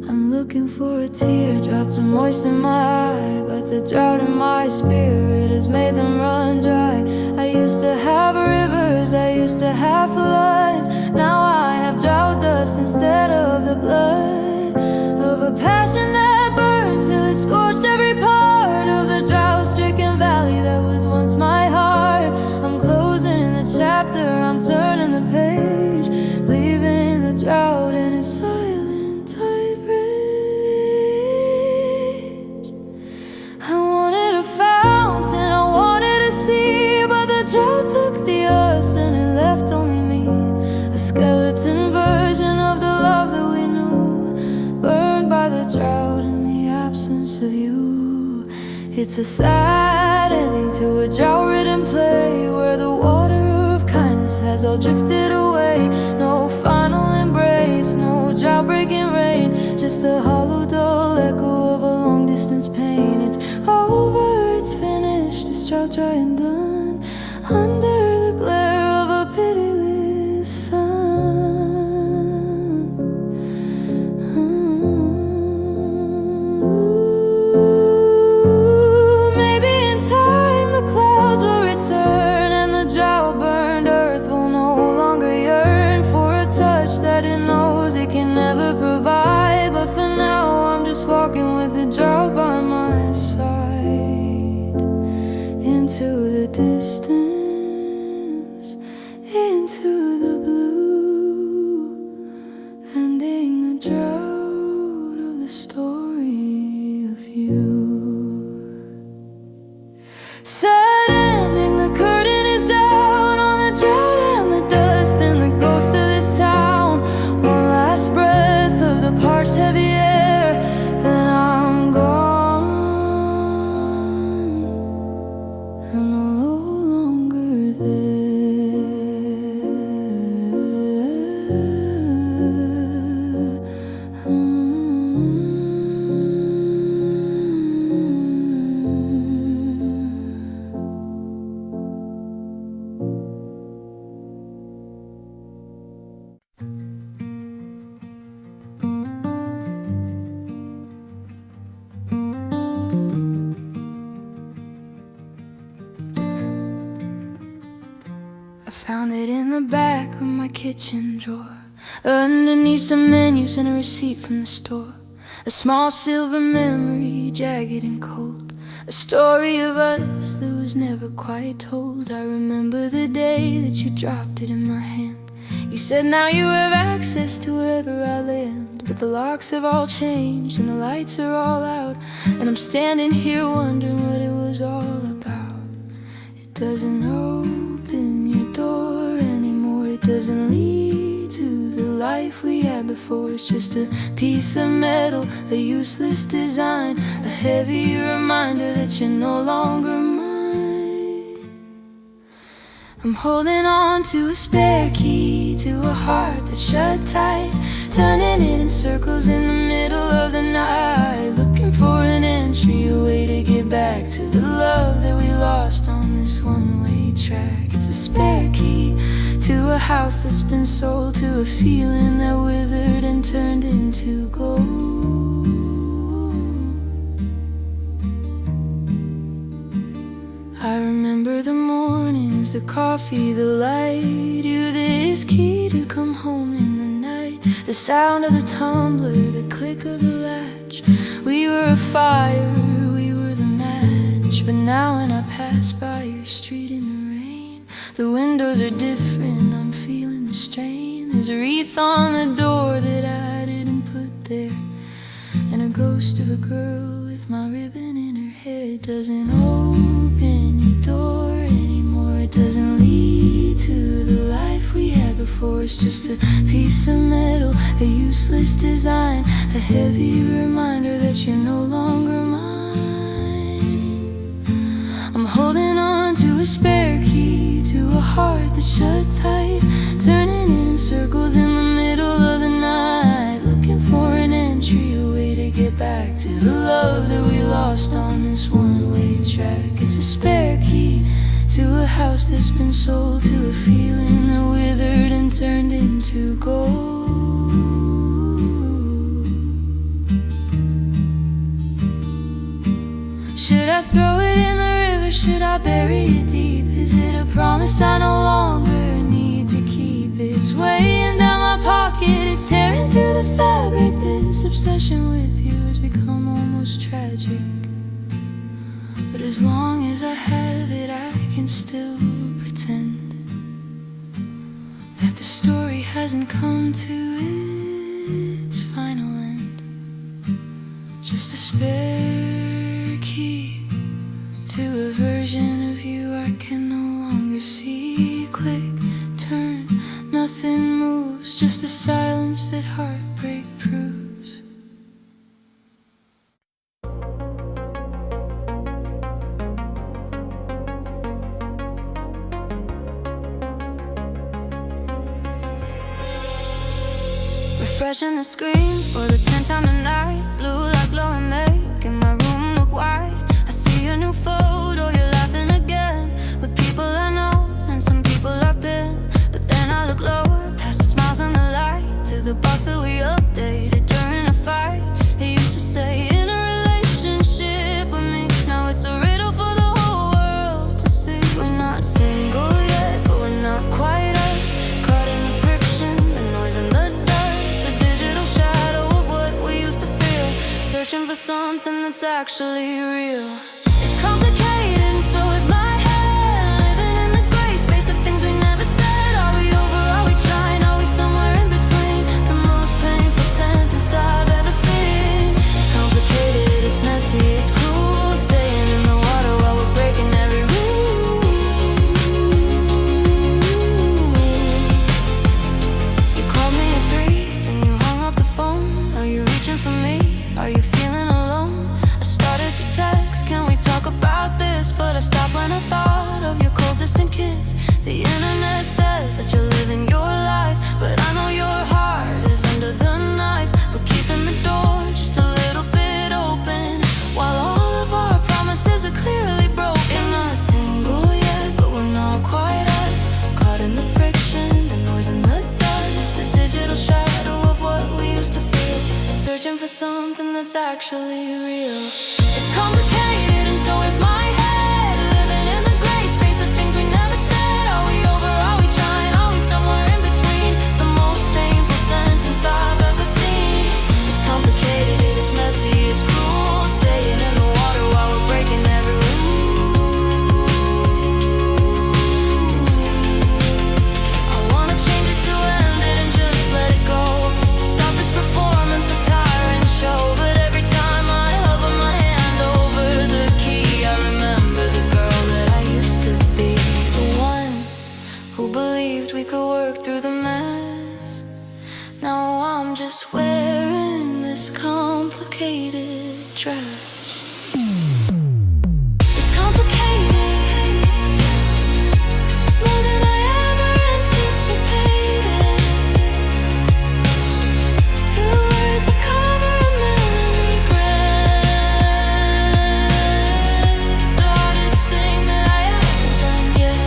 I'm looking for a teardrop to moisten my eye, but the drought in my spirit has made them run dry. I used to have rivers, I used to have floods. Now I have drought dust instead of the blood of a passion that burned till it scorched every part of the drought-stricken valley that was once my heart. I'm closing the chapter, I'm turning the page, leaving the drought in a silent tight bridge. I wanted a fountain, I wanted a sea, but the drought took the us and it left only me. A skeleton version of the love that we knew, burned by the drought and the absence of you. It's a sad ending to a drought-ridden play, where the water of kindness has all drifted away. No final embrace, no drought-breaking rain, just a hollow, dull echo of a long-distance pain. It's over, it's finished, it's drought dry and done, under the glare of a pitiless sun. Maybe in time the clouds will return, and the drought-burned earth will no longer yearn for a touch that it knows it can never provide. But for now I'm just walking with the drought by my side, into the distance, into the blue, ending the drought of the story of you. Sad ending, the curtain is down on the drought and the dust and the ghost of this town. One last breath of the parched heavy air, then I'm gone. I'm no longer I found it in the back of my kitchen drawer, underneath some menus and a receipt from the store. A small silver memory, jagged and cold, a story of us that was never quite told. I remember the day that you dropped it in my hand. You said now you have access to wherever I land, but the locks have all changed and the lights are all out, and I'm standing here wondering what it was all about. It doesn't open your door anymore, it doesn't lead to the life we had before. It's just a piece of metal, a useless design, a heavy reminder that you're no longer mine. I'm holding on to a spare key to a heart that's shut tight, turning it in circles in the middle of the night, looking for an entry, a way to get back to the love that we lost on this one-way track. It's a spare key to a house that's been sold, to a feeling that withered and turned into gold. I remember the mornings, the coffee, the light, you this key to come home in the night, the sound of the tumbler, the click of the latch. We were a fire, we were the match. But now when I pass by your street in the rain, the windows are different, I'm feeling the strain. There's a wreath on the door that I didn't put there, and a ghost of a girl with my ribbon in her hair. It doesn't open your door anymore, it doesn't lead to the life we had before. It's just a piece of metal, a useless design, a heavy reminder that you're no longer mine. I'm holding on to a spare key to a heart that's shut tight, turning it in circles in the middle of the night, looking for an entry, a way to get back to the love that we lost on this one-way track. It's a spare key to a house that's been sold, to a feeling that withered and turned into gold. Should I throw it in the river? Should I bury it deep? Is it a promise I no longer need to keep? It's weighing down my pocket, it's tearing through the fabric. This obsession with you has become almost tragic, but as long as I have it, I can still pretend that the story hasn't come to its final end. Just a spare key to a version of you I can no longer see. Click, turn, nothing moves, just the silence that heartbreak proves. Refreshing the screen for the 10th time tonight. Blue light glowing, making my room look white. I see a new photo, you're laughing again, with people I know and some people I've been. But then I look lower, past the smiles and the light, to the box that we updated during a fight. It used to say, in a relationship with me. Now it's a riddle for the whole world to see. We're not single yet, but we're not quite us. Caught in the friction, the noise and the dust, a digital shadow of what we used to feel. Searching for something that's actually real. It's complicated and so is my head, living in the gray space of things we never said. Are we over, are we trying, are we somewhere in between? The most painful sentence I've ever seen. It's complicated, it's messy, it's cruel, staying in the water while we're breaking every rule. You called me at 3, then you hung up the phone. Are you reaching for me? Are you feeling alone? I started to text, can we talk about this? But I stopped when I thought of your cold distant kiss. The internet says that you're living your life, but I know your heart is under the knife. We're keeping the door just a little bit open, while all of our promises are clearly broken. We're not single yet, but we're not quite us. Caught in the friction, the noise and the dust, a digital shadow of what we used to feel. Searching for something that's actually real. It's complicated and so is my head, living in the gray space of things we never said. Are we over, are we trying, are we somewhere in between? The most painful sentence I've ever seen. It's complicated, it's messy, it's cruel, staying in the water while we're breaking every rule. I wanna change it to end it and just let it go, to stop this performance, this tiring show. But every time I hover my hand over the key, I remember the girl that I used to be, the one who believed we could work through the mess. Now I'm just wearing this complicated dress. It's complicated, more than I ever anticipated. 2 words that cover a million regrets. The hardest thing that I haven't done yet.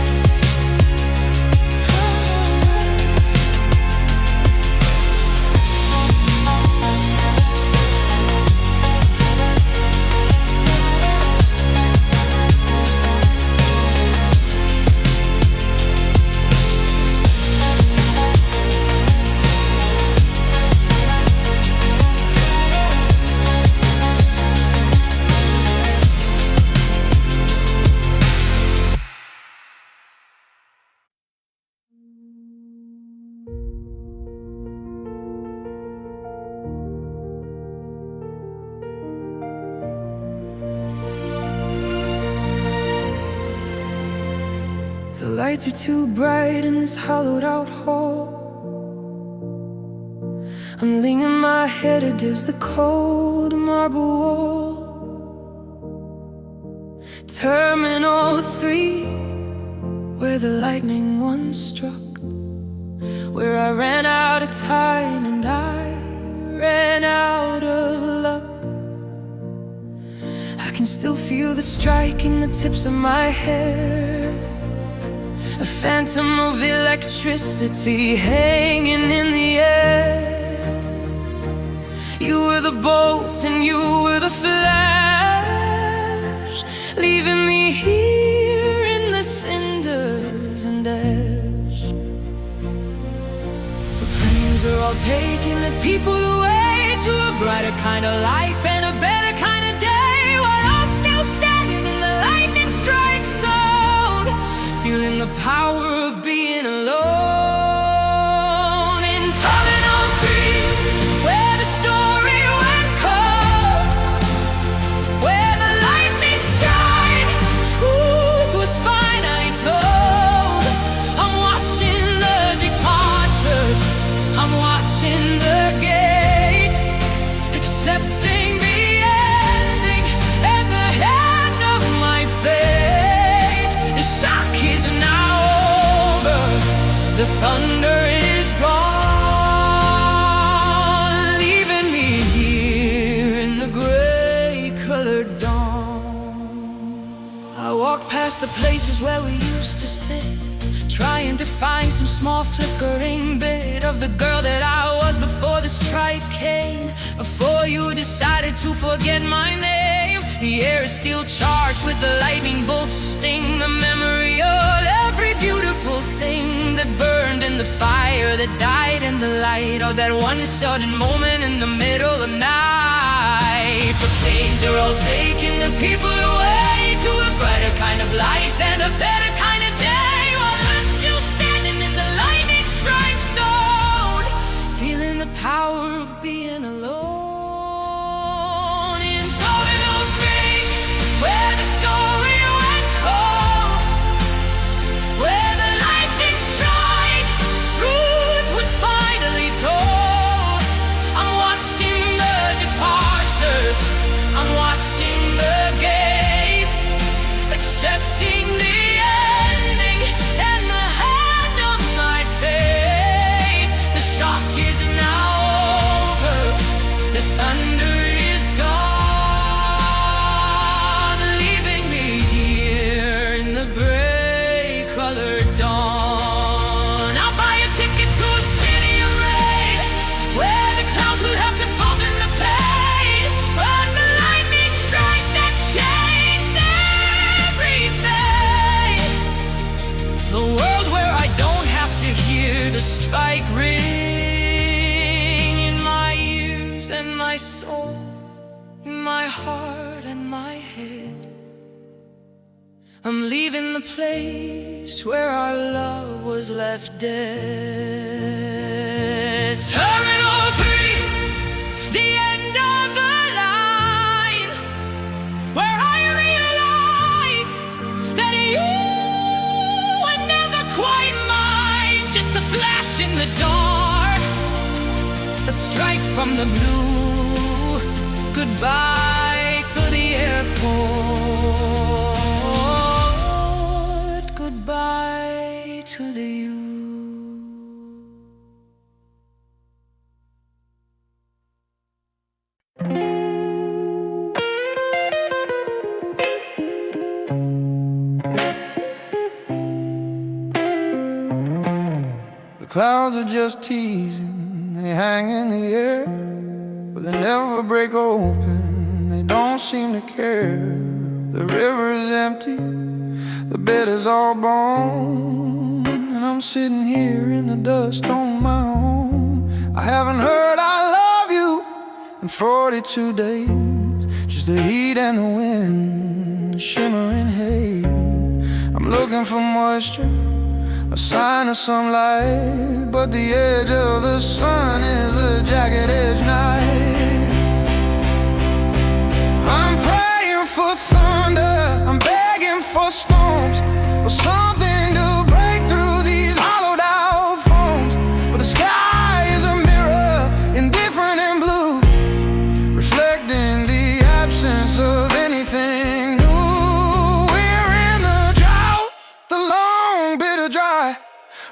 The lights are too bright in this hollowed out hall. I'm leaning my head against the cold marble wall. Terminal 3, where the lightning once struck, where I ran out of time and I ran out of luck. I can still feel the striking the tips of my hair, a phantom of electricity hanging in the air. You were the bolt and you were the flash, leaving me here in the cinders and ash. The planes are all taking the people away to a brighter kind of life and a better kind of day, while I'm still standing in the lightning strike zone, feeling the power of being alone. In Terminal 3, where the story went cold, where the lightning shine, truth was finally told. I'm watching the departures, I'm watching the gate, accepting the ending and the end of my fate. The shock is now over, the thunder is gone. past the places where we used to sit, trying to find some small flickering bit of the girl that I was before the strike came. Before you decided to forget my name, the air is still charged with the lightning bolt's sting. The memory of every beautiful thing that burned in the fire, that died in the light of that one sudden moment in the middle of night. But things are all taken, the people away to a brighter kind of life and a better kind of day, while I'm still standing in the lightning strike zone, feeling the power of being alone. In Total Creek, where the story went cold, where the lightning strike truth was finally told. I'm watching the departures, I'm watching the gaze, accepting the ending and the hand on my face. The shock is now over, the thunder is gone, leaving me here in the gray-colored dawn. I'll buy a ticket to a city of rain, where the clouds will have to soften the pain of the lightning strike that changed everything. The world where I don't have to hear the strike ring in my ears and my soul, in my heart and my head. I'm leaving the place where our love was left dead. Terminal 3, the end of the line, where I realized that you were never quite mine. Just a flash in the dark, a strike from the blue. Goodbye to the airport, goodbye to the you.
The clouds are just teasing, they hang in the air, but they never break open, they don't seem to care. The river is empty, the bed is all bone, and I'm sitting here in the dust on my own. I haven't heard I love you in 42 days, just the heat and the wind, the shimmering haze. I'm looking for moisture, a sign of some light, but the edge of the sun is a jagged-edge night. I'm praying for thunder, I'm begging for storms, for something to break through these hollowed-out phones. But the sky is a mirror, indifferent and blue, reflecting the absence of anything new. We're in the drought, the long, bitter dry,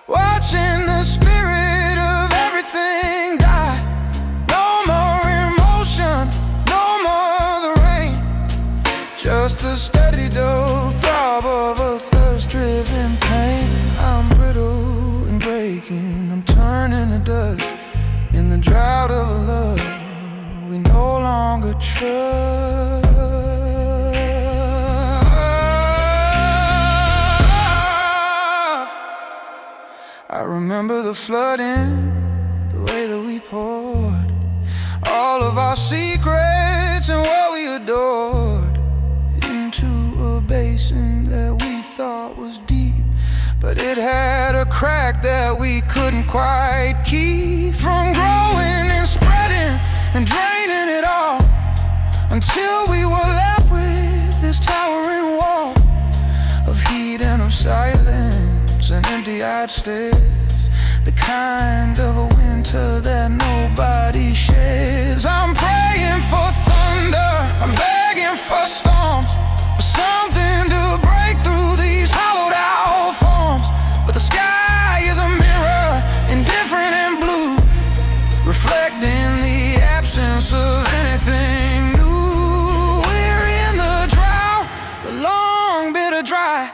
watching the spirit of everything die. No more emotion, no more the rain, just the steady dull throb of a thirst-driven pain. I'm brittle and breaking, I'm turning to dust in the drought of a love we no longer trust. I remember the flooding, the way that we poured all of our secrets and what we adored into a basin that we thought was deep, but it had a crack that we couldn't quite keep from growing and spreading and draining it all, until we were left with this towering wall of heat and of silence and empty-eyed stares, the kind of a winter that nobody shares. I'm praying for thunder, I'm begging for storms, for something to break through these hollowed-out forms. But the sky is a mirror, indifferent and blue, reflecting the absence of anything new. We're in the drought, the long, bitter dry,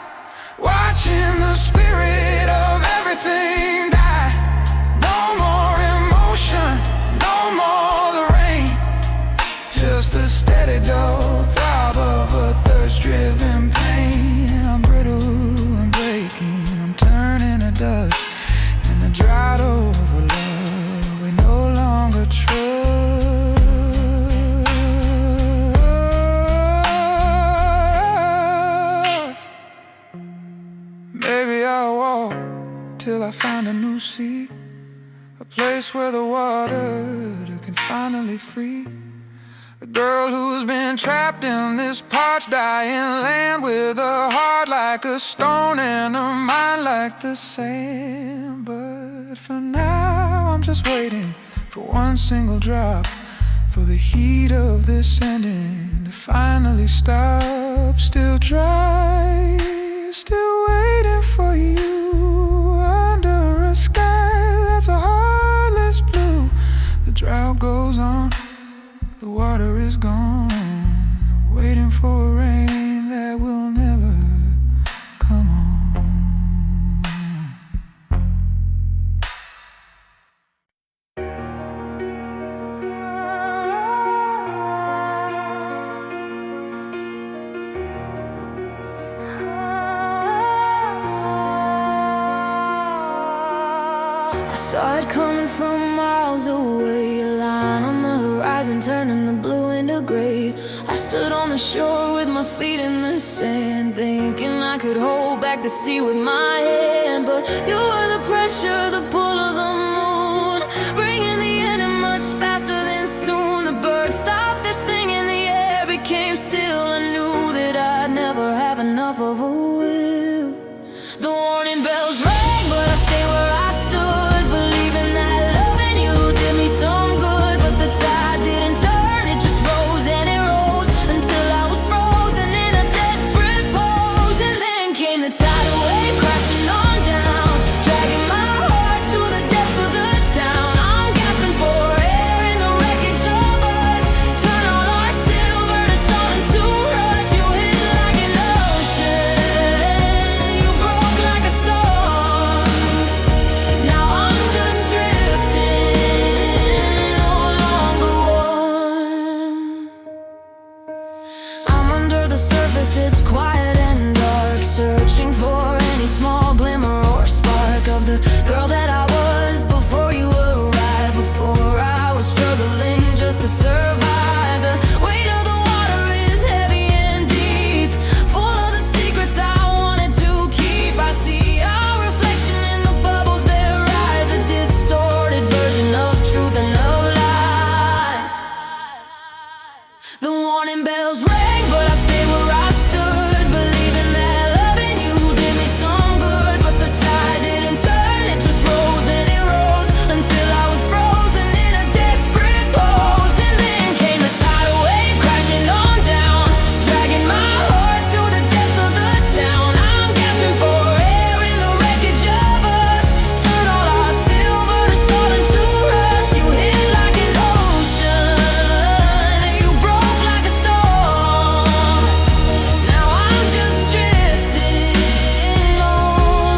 dust and the drought over love we no longer trust. Maybe I'll walk till I find a new sea, a place where the water can finally free the girl who's been trapped in this parched, dying land, with a heart like a stone and a mind like the sand. But for now I'm just waiting for one single drop, for the heat of this ending to finally stop. Still dry, still waiting for you under a sky that's a heartless blue. The drought goes on, the water is gone, waiting for a rain that will never come on.
I saw it coming from miles away, a line on the horizon turning the blue into gray. I stood on the shore with my feet in the sand, thinking I could hold back the sea with my hand. But you were the pressure, the pull of the moon, bringing the ending much faster than soon. The birds stopped their singing, the air became still. I knew that I'd never have enough of a will. The warning bells rang, but I stayed where I stood, believing that loving you did me some good. But the tide didn't turn, it just rose and it rose until I was frozen in a desperate pose. And then came the tidal wave crashing on down, dragging my heart to the depths of the town. I'm gasping for air in the wreckage of us, turn all our silver to salt and to rust. You hit like an ocean, you broke like a storm. Now I'm just drifting, no longer warm. I'm under the surface, it's quiet and dark, searching for any small glimmer or spark of the girl that I was before you arrived, before I was struggling just to survive. The weight of the water is heavy and deep, full of the secrets I wanted to keep. I see our reflection in the bubbles that rise, a distorted version of truth and of lies. The warning bells rang, but I stayed where I stood, believing that loving you did me some good. But the tide didn't turn, it just rose and it rose until I was frozen in a desperate pose. And then came the tidal wave crashing on down, dragging my heart to the depths of the town. I'm gasping for air in the wreckage of us, turn all our silver to salt and to rust. You hit like an ocean, you broke like a storm. Now I'm just drifting, no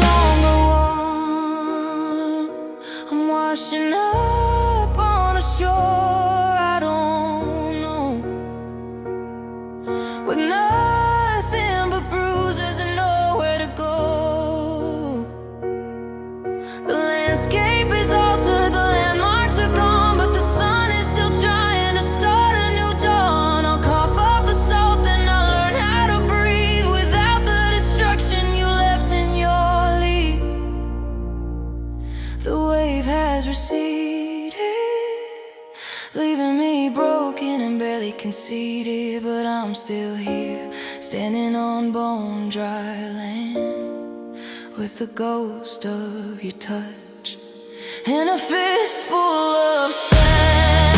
longer warm. I'm washing up on a shore I don't know, with nothing but bruises and nowhere to go. The landscape is altered, the landmarks are gone, but the sun is still trying to start a new dawn. I'll cough up the salt and I'll learn how to breathe without the destruction you left in your lead. The wave has receded, leaving me broken and barely conceited. But I'm still here, standing on bone dry land, with the ghost of your touch and a fistful of sand.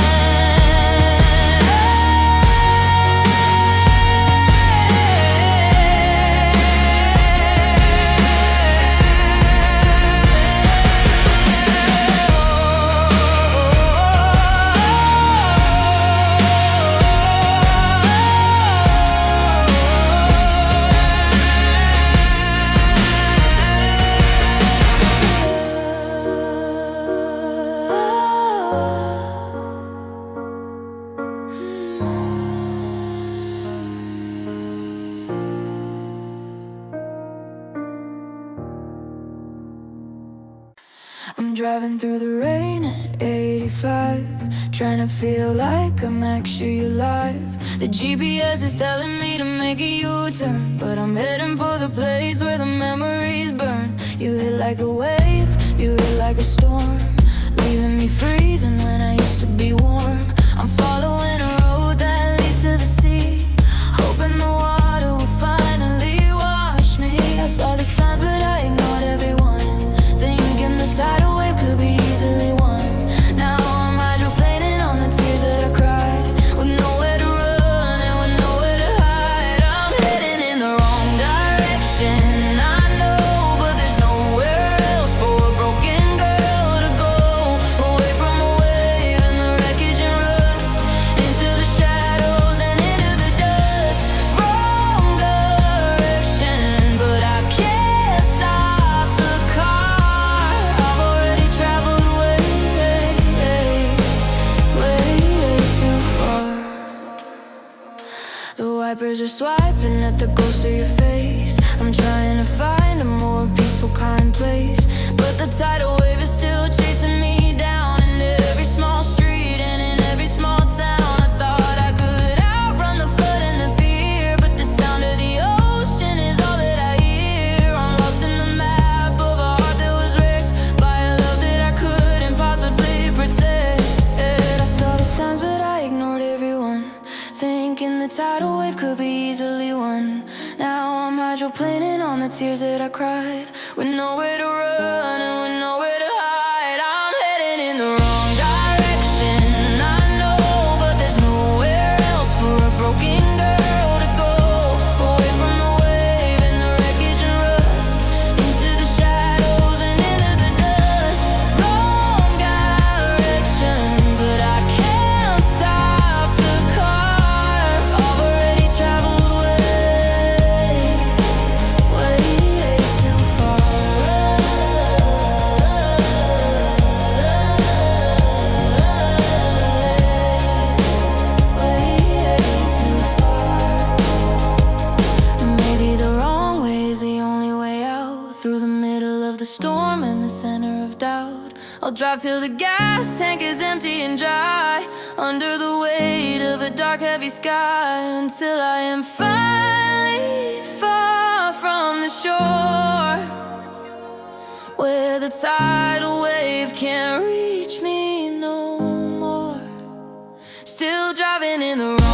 I'm driving through the rain at 85, trying to feel like I'm actually alive. The GPS is telling me to make a U-turn, but I'm heading for the place where the memories burn. You hit like a wave, you hit like a storm, leaving me freezing when I used to be warm. I'm following a road that leads to the sea, hoping the water will finally wash me. I saw the signs but I ignored everyone, thinking the tidal wave could be easily won. Now I'm hydroplaning on the tears that I cried, with nowhere to run and with nowhere to hide. I'm heading in the wrong direction, I know, but there's nowhere else for a broken girl to go. Away from the wave and the wreckage and rust, into the shadows and into the dust. Wrong direction, but I can't stop the car. I've already traveled way too far. The wipers are swiping at the ghost of your face. I'm trying to find a more peaceful, kind place, but the tidal wave is still chasing me down. In every small street and in every small town, I thought I could outrun the flood and the fear, but the sound of the ocean is all that I hear. I'm lost in the map of a heart that was wrecked by a love that I couldn't possibly protect. I saw the signs but I ignored everyone, thinking the tidal wave could be easily won. Now I'm hydroplaning on the tears that I cried, with nowhere to run and with nowhere to hide. I'm heading in the wrong direction, I know, but there's nowhere else for a broken girl to go. Away from the wave and the wreckage and rust, into the shadows and into the dust. Wrong direction, but I can't stop the car. I've already traveled way too far. Way too far. And maybe the wrong way is the only way out, through the middle of the storm and the center of doubt. I'll drive till the gas tank is empty and dry, under the weight of a dark heavy sky, until I am finally far from the shore, where the tidal wave can't reach me no more. Still driving in the wrong